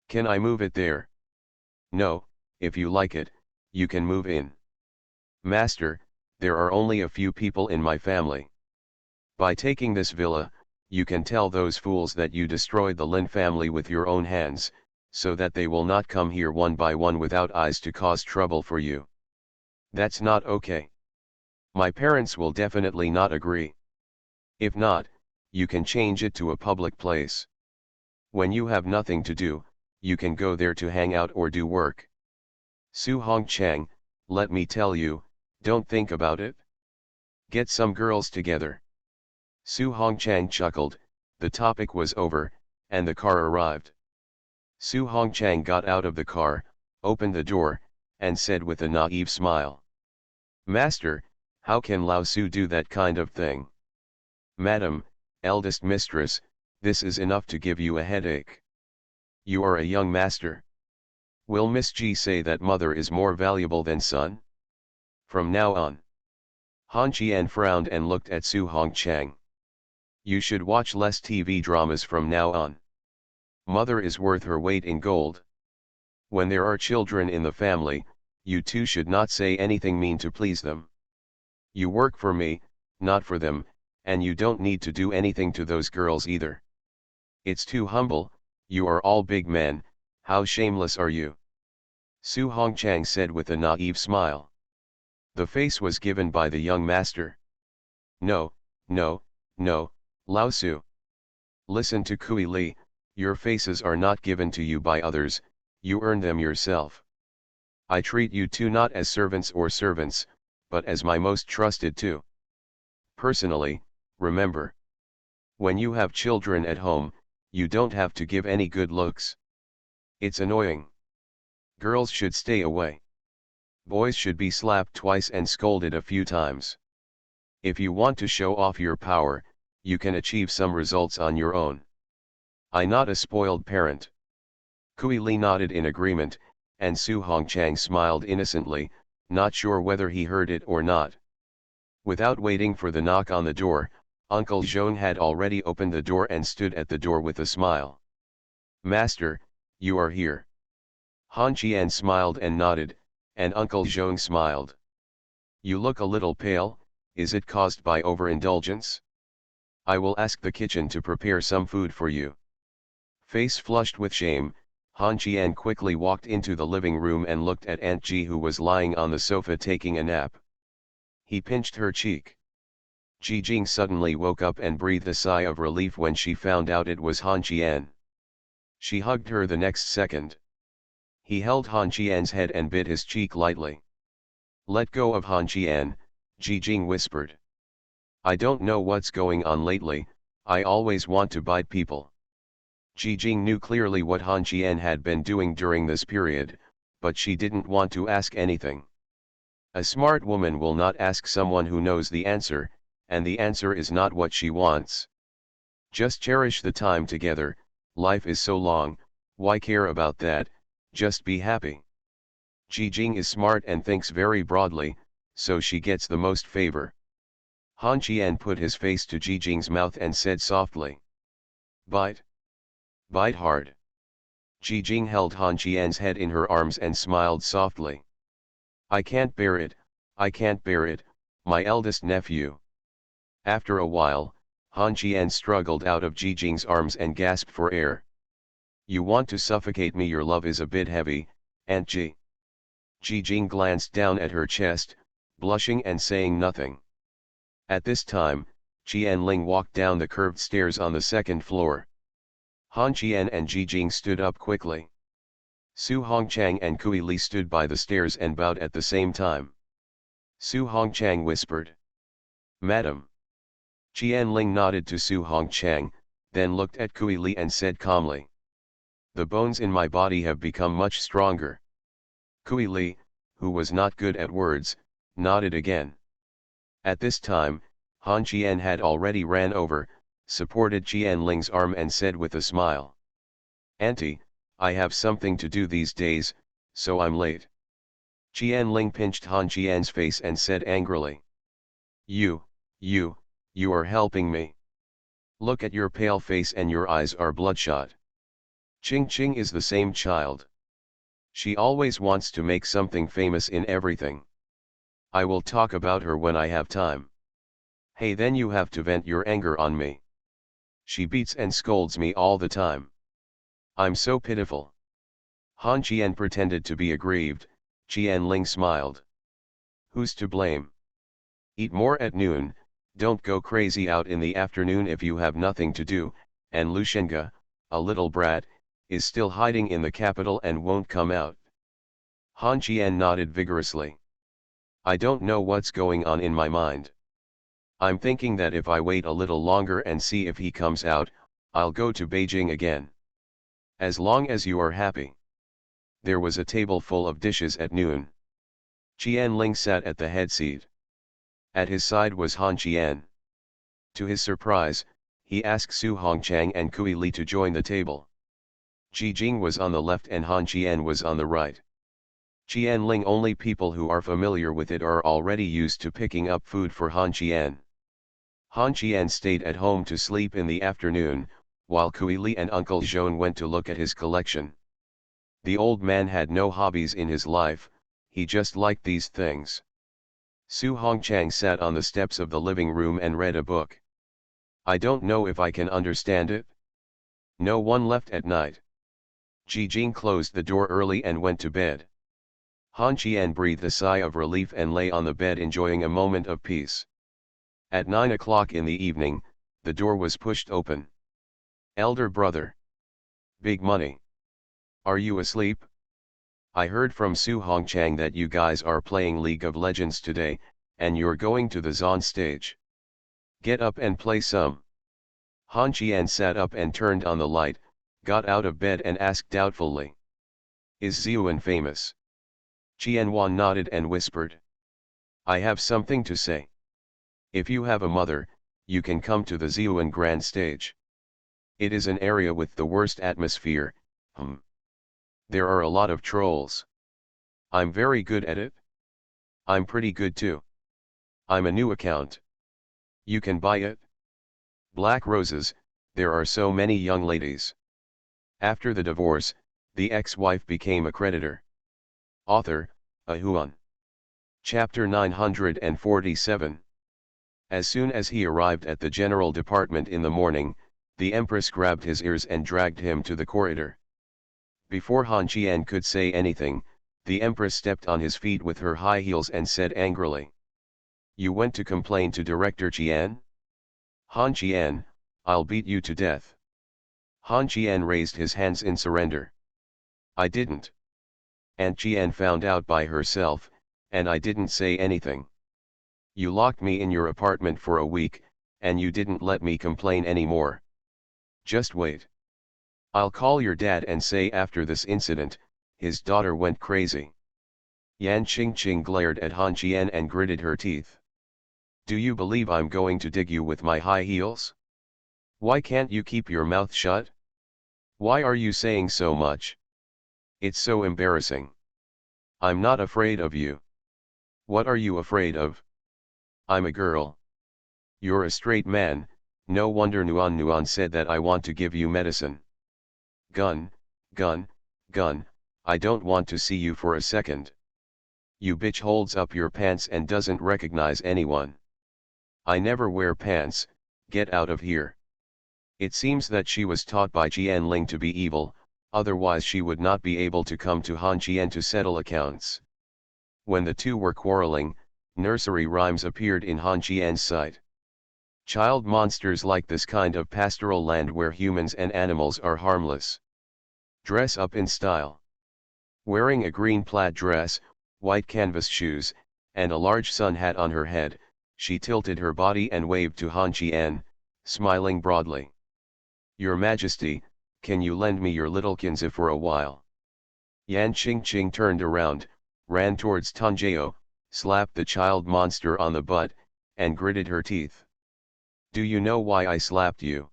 [SPEAKER 1] Can I move it there? No, if you like it, you can move in. Master, there are only a few people in my family. By taking this villa, you can tell those fools that you destroyed the Lin family with your own hands, so that they will not come here one by one without eyes to cause trouble for you. That's not okay. My parents will definitely not agree. If not, you can change it to a public place. When you have nothing to do, you can go there to hang out or do work. Su Hongchang, let me tell you, don't think about it. Get some girls together. Su Hongchang chuckled, the topic was over, and the car arrived. Su Hongchang got out of the car, opened the door, and said with a naive smile. Master, how can Lao Su do that kind of thing? Madam, eldest mistress, this is enough to give you a headache. You are a young master. Will Miss Ji say that mother is more valuable than son? From now on. Han Qian frowned and looked at Su Hongchang. You should watch less TV dramas from now on. Mother is worth her weight in gold. When there are children in the family, you two should not say anything mean to please them. You work for me, not for them, and you don't need to do anything to those girls either. It's too humble, you are all big men, how shameless are you? Su Hongchang said with a naive smile. The face was given by the young master. No, no, no, Lao Su. Listen to Kui Li, your faces are not given to you by others, you earn them yourself. I treat you two not as servants or servants, but as my most trusted two. Personally, remember. When you have children at home, you don't have to give any good looks. It's annoying. Girls should stay away. Boys should be slapped twice and scolded a few times. If you want to show off your power, you can achieve some results on your own. I'm not a spoiled parent. Kui Li nodded in agreement, and Su Hongchang smiled innocently, not sure whether he heard it or not. Without waiting for the knock on the door, Uncle Zhong had already opened the door and stood at the door with a smile. Master, you are here. Han Qian smiled and nodded, and Uncle Zhong smiled. You look a little pale, is it caused by overindulgence? I will ask the kitchen to prepare some food for you. Face flushed with shame, Han Qian quickly walked into the living room and looked at Aunt Ji, who was lying on the sofa taking a nap. He pinched her cheek. Ji Jing suddenly woke up and breathed a sigh of relief when she found out it was Han Qian. She hugged her the next second. He held Han Qian's head and bit his cheek lightly. Let go of Han Qian, Ji Jing whispered. I don't know what's going on lately, I always want to bite people. Ji Jing knew clearly what Han Qian had been doing during this period, but she didn't want to ask anything. A smart woman will not ask someone who knows the answer, and the answer is not what she wants. Just cherish the time together, life is so long, why care about that, just be happy. Ji Jing is smart and thinks very broadly, so she gets the most favor. Han Qian put his face to Ji Jing's mouth and said softly. Bite. Bite hard. Ji Jing held Han Qian's head in her arms and smiled softly. I can't bear it, I can't bear it, my eldest nephew. After a while, Han Qian struggled out of Ji Jing's arms and gasped for air. You want to suffocate me, your love is a bit heavy, Aunt Ji. Ji Jing glanced down at her chest, blushing and saying nothing. At this time, Qian Ling walked down the curved stairs on the second floor. Han Qian and Ji Jing stood up quickly. Su Hongchang and Kui Li stood by the stairs and bowed at the same time. Su Hongchang whispered. Madam. Qian Ling nodded to Su Hongchang, then looked at Kui Li and said calmly. The bones in my body have become much stronger. Kui Li, who was not good at words, nodded again. At this time, Han Qian had already ran over, supported Qian Ling's arm and said with a smile. Auntie, I have something to do these days, so I'm late. Qian Ling pinched Han Qian's face and said angrily. You are helping me. Look at your pale face and your eyes are bloodshot. Ching Ching is the same child. She always wants to make something famous in everything. I will talk about her when I have time. Hey, then you have to vent your anger on me. She beats and scolds me all the time. I'm so pitiful. Han Qian pretended to be aggrieved. Qian Ling smiled. Who's to blame? Eat more at noon, don't go crazy out in the afternoon if you have nothing to do, and Lu Shenga, a little brat, is still hiding in the capital and won't come out. Han Qian nodded vigorously. I don't know what's going on in my mind. I'm thinking that if I wait a little longer and see if he comes out, I'll go to Beijing again. As long as you are happy. There was a table full of dishes at noon. Qian Ling sat at the head seat. At his side was Han Qian. To his surprise, he asked Su Hongchang and Kui Li to join the table. Ji Jing was on the left and Han Qian was on the right. Qian Ling, only people who are familiar with it are already used to picking up food for Han Qian. Han Qian stayed at home to sleep in the afternoon, while Kui Li and Uncle Zhong went to look at his collection. The old man had no hobbies in his life, he just liked these things. Su Hongchang sat on the steps of the living room and read a book. I don't know if I can understand it. No one left at night. Ji Jing closed the door early and went to bed. Han Qian breathed a sigh of relief and lay on the bed enjoying a moment of peace. At 9 o'clock in the evening, the door was pushed open. Elder brother. Big money. Are you asleep? I heard from Su Hongchang that you guys are playing League of Legends today, and you're going to the Zon stage. Get up and play some. Han Qian sat up and turned on the light, got out of bed and asked doubtfully. Is Ziyuan famous? Qianwan nodded and whispered. I have something to say. If you have a mother, you can come to the Ziyuan Grand Stage. It is an area with the worst atmosphere. There are a lot of trolls. I'm very good at it. I'm pretty good too. I'm a new account. You can buy it. Black roses, there are so many young ladies. After the divorce, The ex-wife became a creditor. Author, Ahuan. Chapter 947. As soon as he arrived at the general department in the morning, the empress grabbed his ears and dragged him to the corridor. Before Han Qian could say anything, the empress stepped on his feet with her high heels and said angrily, "You went to complain to Director Qian? Han Qian, I'll beat you to death." Han Qian raised his hands in surrender. "I didn't. Aunt Qian found out by herself, and I didn't say anything. You locked me in your apartment for a week, and you didn't let me complain anymore. Just wait. I'll call your dad and say after this incident, his daughter went crazy." Yan Qingqing glared at Han Qian and gritted her teeth. "Do you believe I'm going to dig you with my high heels? Why can't you keep your mouth shut? Why are you saying so much? It's so embarrassing. I'm not afraid of you. What are you afraid of? I'm a girl. You're a straight man, no wonder Nuan Nuan said that I want to give you medicine. Gun, gun, gun, I don't want to see you for a second. You bitch holds up your pants and doesn't recognize anyone. I never wear pants, get out of here." It seems that she was taught by Qian Ling to be evil, otherwise she would not be able to come to Han Qian to settle accounts. When the two were quarreling, nursery rhymes appeared in Han Qian's sight. Child monsters like this kind of pastoral land where humans and animals are harmless. Dress up in style. Wearing a green plaid dress, white canvas shoes, and a large sun hat on her head, she tilted her body and waved to Han Qian, smiling broadly. "Your Majesty, can you lend me your little Kinzi for a while?" Yan Qingqing turned around, ran towards Tanjio, slapped the child monster on the butt, and gritted her teeth. "Do you know why I slapped you?"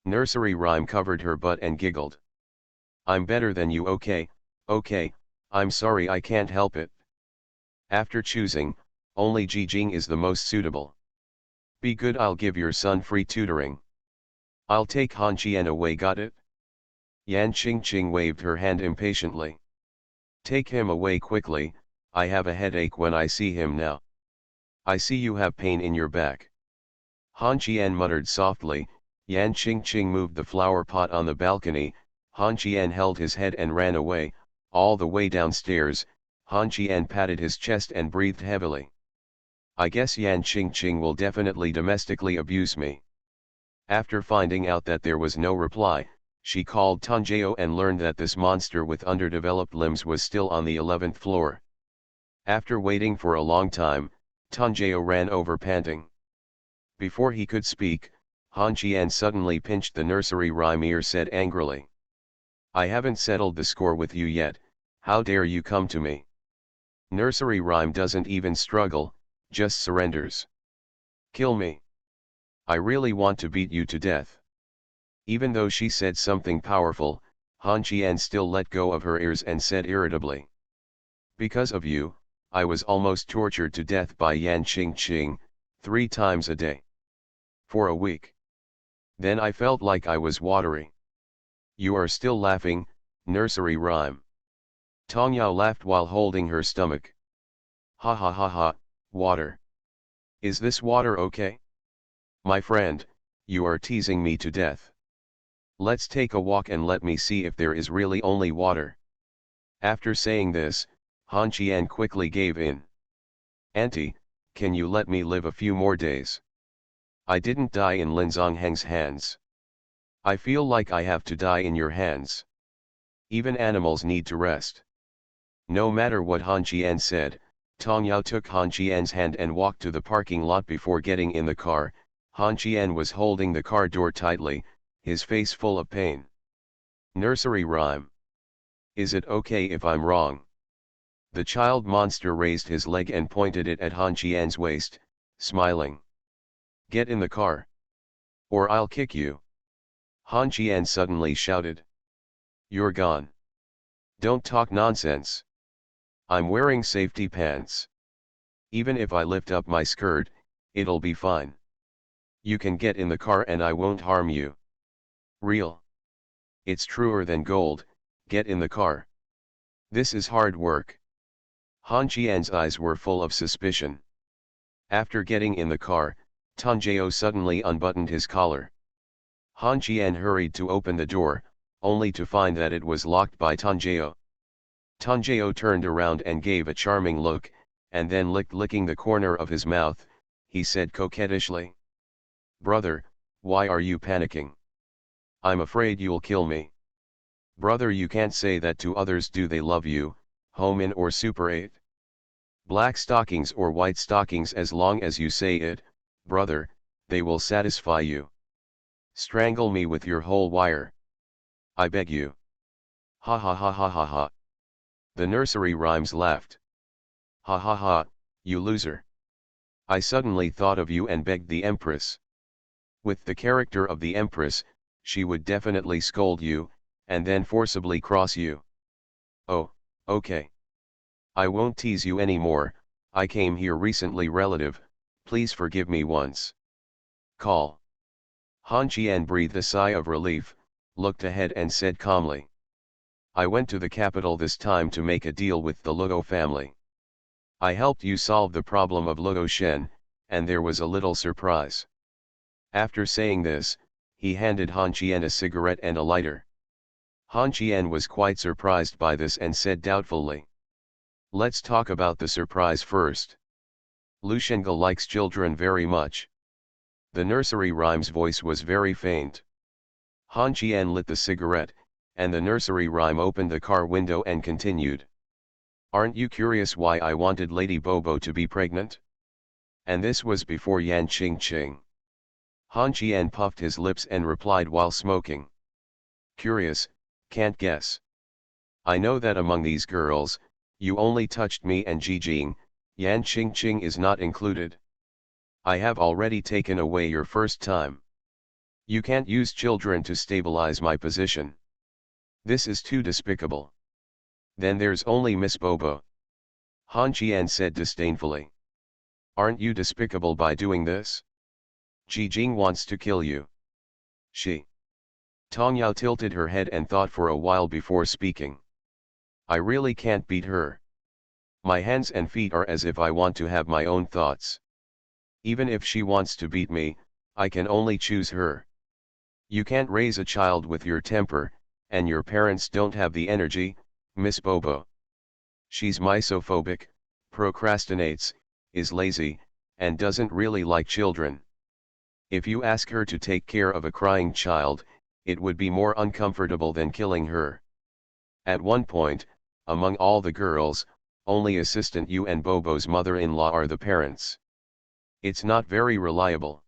[SPEAKER 1] Nursery rhyme covered her butt and giggled. "I'm better than you, okay, I'm sorry, I can't help it. After choosing, only Jijing is the most suitable. Be good, I'll give your son free tutoring. I'll take Han Qian away, got it?" Yan Qingqing waved her hand impatiently. "Take him away quickly, I have a headache when I see him now." "I see you have pain in your back." Han Qian muttered softly. Yan Qingqing moved the flower pot on the balcony. Han Qian held his head and ran away. All the way downstairs, Han Qian patted his chest and breathed heavily. "I guess Yan Qingqing will definitely domestically abuse me." After finding out that there was no reply, she called Tanjio and learned that this monster with underdeveloped limbs was still on the 11th floor. After waiting for a long time, Tanjio ran over panting. Before he could speak, Han Qian suddenly pinched the nursery rhyme ear, said angrily, "I haven't settled the score with you yet, how dare you come to me?" Nursery rhyme doesn't even struggle, just surrenders. "Kill me. I really want to beat you to death." Even though she said something powerful, Han Qian still let go of her ears and said irritably, "Because of you, I was almost tortured to death by Yan Qingqing, 3 times a day. For a week. Then I felt like I was watery." "You are still laughing, nursery rhyme." Tong Yao laughed while holding her stomach. "Ha ha ha ha, water. Is this water okay? My friend, you are teasing me to death. Let's take a walk and let me see if there is really only water." After saying this, Han Qian quickly gave in. "Auntie, can you let me live a few more days? I didn't die in Lin Zongheng's hands. I feel like I have to die in your hands. Even animals need to rest." No matter what Han Qian said, Tong Yao took Han Qian's hand and walked to the parking lot. Before getting in the car, Han Qian was holding the car door tightly, his face full of pain. Nursery rhyme. "Is it okay if I'm wrong?" The child monster raised his leg and pointed it at Han Qian's waist, smiling. "Get in the car. Or I'll kick you." Han Qian suddenly shouted. "You're gone. Don't talk nonsense. I'm wearing safety pants. Even if I lift up my skirt, it'll be fine. You can get in the car and I won't harm you." "Real. It's truer than gold, Get in the car. This is hard work. Han Qian's eyes were full of suspicion. After getting in the car, Tanjeo suddenly unbuttoned his collar. Han Qian hurried to open the door, only to find that it was locked by Tanjeo. Tanjeo turned around and gave a charming look, and then licking the corner of his mouth, he said coquettishly. Brother, why are you panicking? I'm afraid you'll kill me. Brother, you can't say that to others. Do they love you, home in or Super 8? Black stockings or white stockings, as long as you say it, brother, they will satisfy you. Strangle me with your whole wire. I beg you. Ha ha ha ha ha ha. The nursery rhymes laughed. Ha ha ha, you loser. I suddenly thought of you and begged the Empress. With the character of the Empress, she would definitely scold you, and then forcibly cross you. Oh, okay. I won't tease you anymore. I came here recently, relative, please forgive me once. Call. Han Qian breathed a sigh of relief, looked ahead and said calmly. I went to the capital this time to make a deal with the Luo family. I helped you solve the problem of Luo Shen, and there was a little surprise. After saying this, he handed Han Qian a cigarette and a lighter. Han Qian was quite surprised by this and said doubtfully. Let's talk about the surprise first. Lu Shengge likes children very much. The nursery rhyme's voice was very faint. Han Qian lit the cigarette, and the nursery rhyme opened the car window and continued. Aren't you curious why I wanted Lady Bobo to be pregnant? And this was before Yan Qing Qing. Han Qian puffed his lips and replied while smoking. Curious, can't guess. I know that among these girls, you only touched me and Jijing, Yan Qing Qing is not included. I have already taken away your first time. You can't use children to stabilize my position. This is too despicable. Then there's only Miss Bobo. Han Qian said disdainfully. Aren't you despicable by doing this? Jijing wants to kill you. She. Tong Yao tilted her head and thought for a while before speaking. I really can't beat her. My hands and feet are as if I want to have my own thoughts. Even if she wants to beat me, I can only choose her. You can't raise a child with your temper, and your parents don't have the energy, Miss Bobo. She's misophobic, procrastinates, is lazy, and doesn't really like children. If you ask her to take care of a crying child, it would be more uncomfortable than killing her. At one point, among all the girls, only assistant you and Bobo's mother-in-law are the parents. It's not very reliable.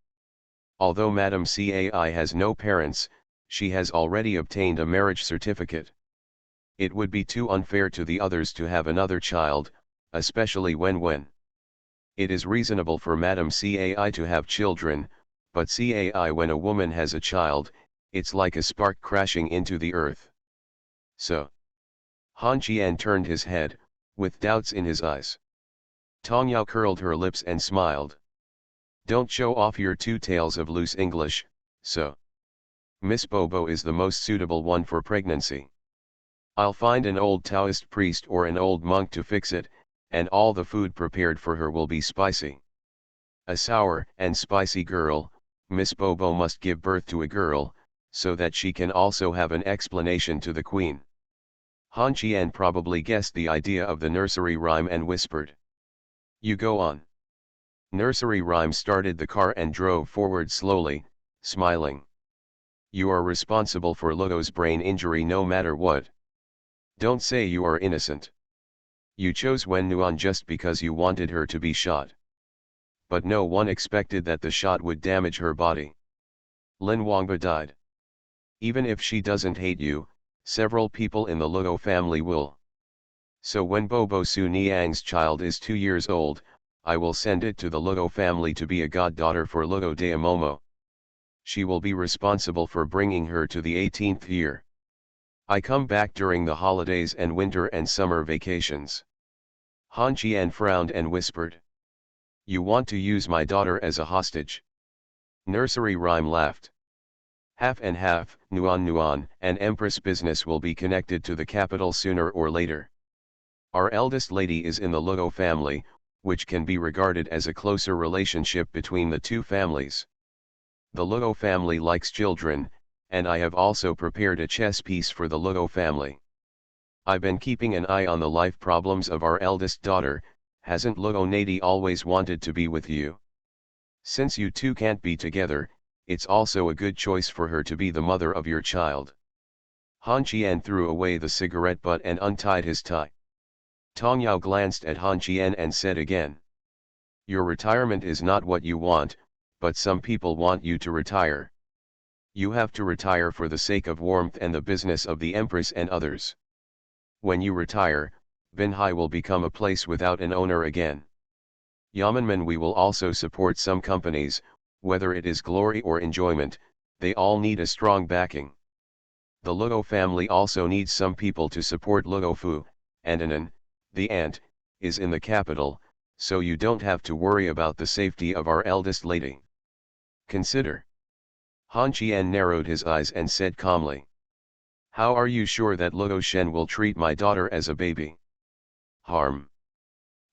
[SPEAKER 1] Although Madame Cai has no parents, she has already obtained a marriage certificate. It would be too unfair to the others to have another child, especially when it is reasonable for Madame Cai to have children, but Cai when a woman has a child, it's like a spark crashing into the earth. So. Han Qian turned his head, with doubts in his eyes. Tong Yao curled her lips and smiled. Don't show off your two tales of loose English, so. Miss Bobo is the most suitable one for pregnancy. I'll find an old Taoist priest or an old monk to fix it, and all the food prepared for her will be spicy. A sour and spicy girl, Miss Bobo must give birth to a girl, so that she can also have an explanation to the queen. Han Qian probably guessed the idea of the nursery rhyme and whispered. You go on. Nursery rhyme started the car and drove forward slowly, smiling. You are responsible for Luo's brain injury no matter what. Don't say you are innocent. You chose Wen Nuan just because you wanted her to be shot. But no one expected that the shot would damage her body. Lin Wangba died. Even if she doesn't hate you, several people in the Luo family will. So when Bobo Su Niang's child is 2 years old, I will send it to the Luo family to be a goddaughter for Luo Daemomo. She will be responsible for bringing her to the 18th year. I come back during the holidays and winter and summer vacations. Han Qian frowned and whispered. You want to use my daughter as a hostage? Nursery rhyme laughed. Half and half, Nuan and Empress business will be connected to the capital sooner or later. Our eldest lady is in the Luo family, which can be regarded as a closer relationship between the two families. The Luo family likes children, and I have also prepared a chess piece for the Luo family. I've been keeping an eye on the life problems of our eldest daughter. Hasn't Luo Nadi always wanted to be with you? Since you two can't be together, it's also a good choice for her to be the mother of your child. Han Qian threw away the cigarette butt and untied his tie. Tong Yao glanced at Han Qian and said again, "Your retirement is not what you want, but some people want you to retire. You have to retire for the sake of warmth and the business of the Empress and others. When you retire, Binhai will become a place without an owner again. Yamanman, we will also support some companies, whether it is glory or enjoyment, they all need a strong backing. The Luo family also needs some people to support Luo Fu, and Anan, the aunt, is in the capital, so you don't have to worry about the safety of our eldest lady. Consider." Han Qian narrowed his eyes and said calmly, "How are you sure that Luo Shen will treat my daughter as a baby?" "Harm.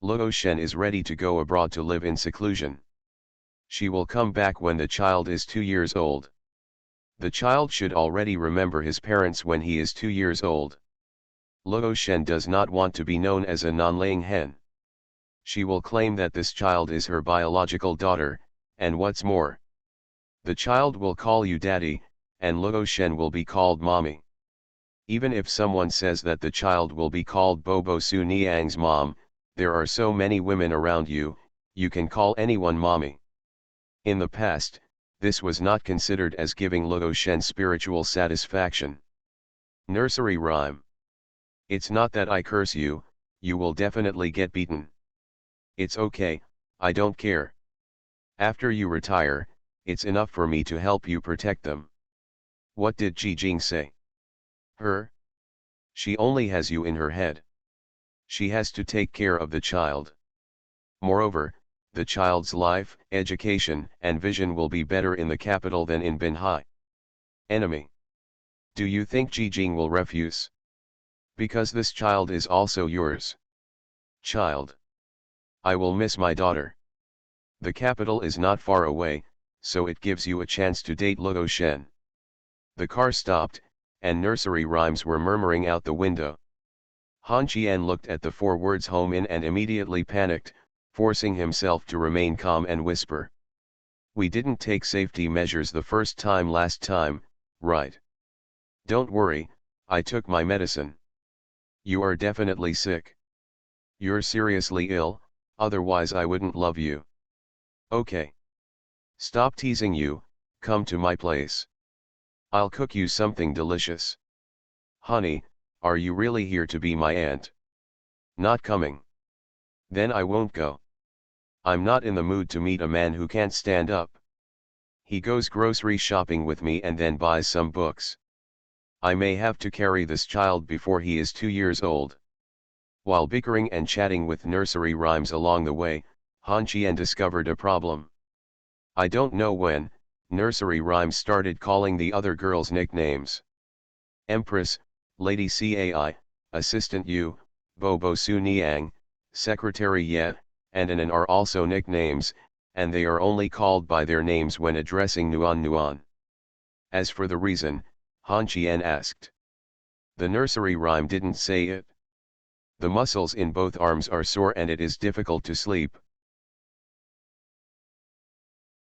[SPEAKER 1] Luo Shen is ready to go abroad to live in seclusion. She will come back when the child is 2 years old. The child should already remember his parents when he is 2 years old. Luo Shen does not want to be known as a non-laying hen. She will claim that this child is her biological daughter, and what's more, the child will call you daddy, and Luo Shen will be called mommy. Even if someone says that the child will be called Bobo Su Niang's mom, there are so many women around you, you can call anyone mommy." In the past, this was not considered as giving Luo Shen spiritual satisfaction. Nursery rhyme. It's not that I curse you, you will definitely get beaten. It's okay, I don't care. After you retire, it's enough for me to help you protect them. What did Ji Jing say? Her? She only has you in her head. She has to take care of the child. Moreover, the child's life, education, and vision will be better in the capital than in Binhai. Enemy. Do you think Ji Jing will refuse? Because this child is also yours. Child. I will miss my daughter. The capital is not far away, so it gives you a chance to date Luo Shen. The car stopped, and nursery rhymes were murmuring out the window. Han Qian looked at the 4 words home in and immediately panicked, forcing himself to remain calm and whisper. We didn't take safety measures the first time last time, right? Don't worry, I took my medicine. You are definitely sick. You're seriously ill, otherwise I wouldn't love you. Okay. Stop teasing you, come to my place. I'll cook you something delicious. Honey, are you really here to be my aunt? Not coming. Then I won't go. I'm not in the mood to meet a man who can't stand up. He goes grocery shopping with me and then buys some books. I may have to carry this child before he is 2 years old. While bickering and chatting with nursery rhymes along the way, Han Qian discovered a problem. I don't know when, nursery rhymes started calling the other girls nicknames. Empress, Lady Cai, Assistant Yu, Bobo Su Niang, Secretary Ye, and Anan are also nicknames, and they are only called by their names when addressing Nuan. As for the reason, Han Qian asked. The nursery rhyme didn't say it. The muscles in both arms are sore and it is difficult to sleep.